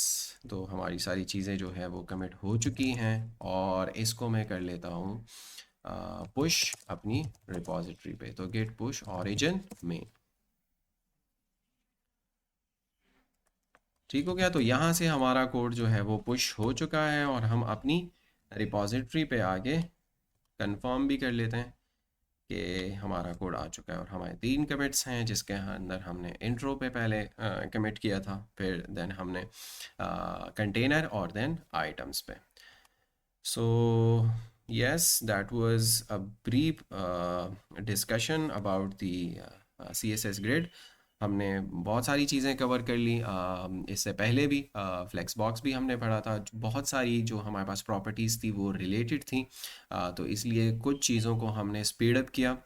तो हमारी सारी चीज़ें जो है वो कमिट हो चुकी हैं, और इसको मैं कर लेता हूँ पुश अपनी रिपॉजिटरी पे, तो गिट पुश ऑरिजिन में। ठीक हो गया, तो यहाँ से हमारा कोड जो है वो पुश हो चुका है, और हम अपनी रिपॉजिटरी पे आगे कंफर्म भी कर लेते हैं कि हमारा कोड आ चुका है। और हमारे 3 कमिट्स हैं, जिसके अंदर हमने इंट्रो पे पहले कमिट किया था, फिर देन हमने कंटेनर, और देन आइटम्स पे। सो Yes, that was a brief discussion about the CSS grid. हमने बहुत सारी चीज़ें कवर कर ली। इससे पहले भी फ्लेक्स बॉक्स भी हमने पढ़ा था। बहुत सारी जो हमारे पास प्रॉपर्टीज़ थी वो रिलेटेड थी। तो इसलिए कुछ चीज़ों को हमने स्पीड अप किया।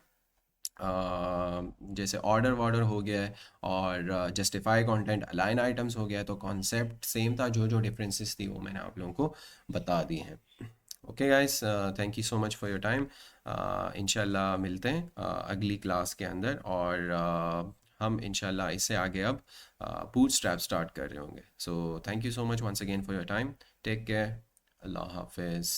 जैसे ऑर्डर वॉर्डर हो गया है और जस्टिफाई कंटेंट अलाइन आइटम्स हो गया है, तो कॉन्सेप्ट सेम था, जो जो डिफरेंसेस थी वो मैंने आप लोगों को बता दी हैं। Okay guys, thank you so much for your time. इंशाल्लाह मिलते हैं अगली क्लास के अंदर, और हम इंशाल्लाह इससे आगे अब बूटस्ट्रैप स्टार्ट कर रहे होंगे। So thank you so much once again for your time. Take care. अल्लाह हाफिज़।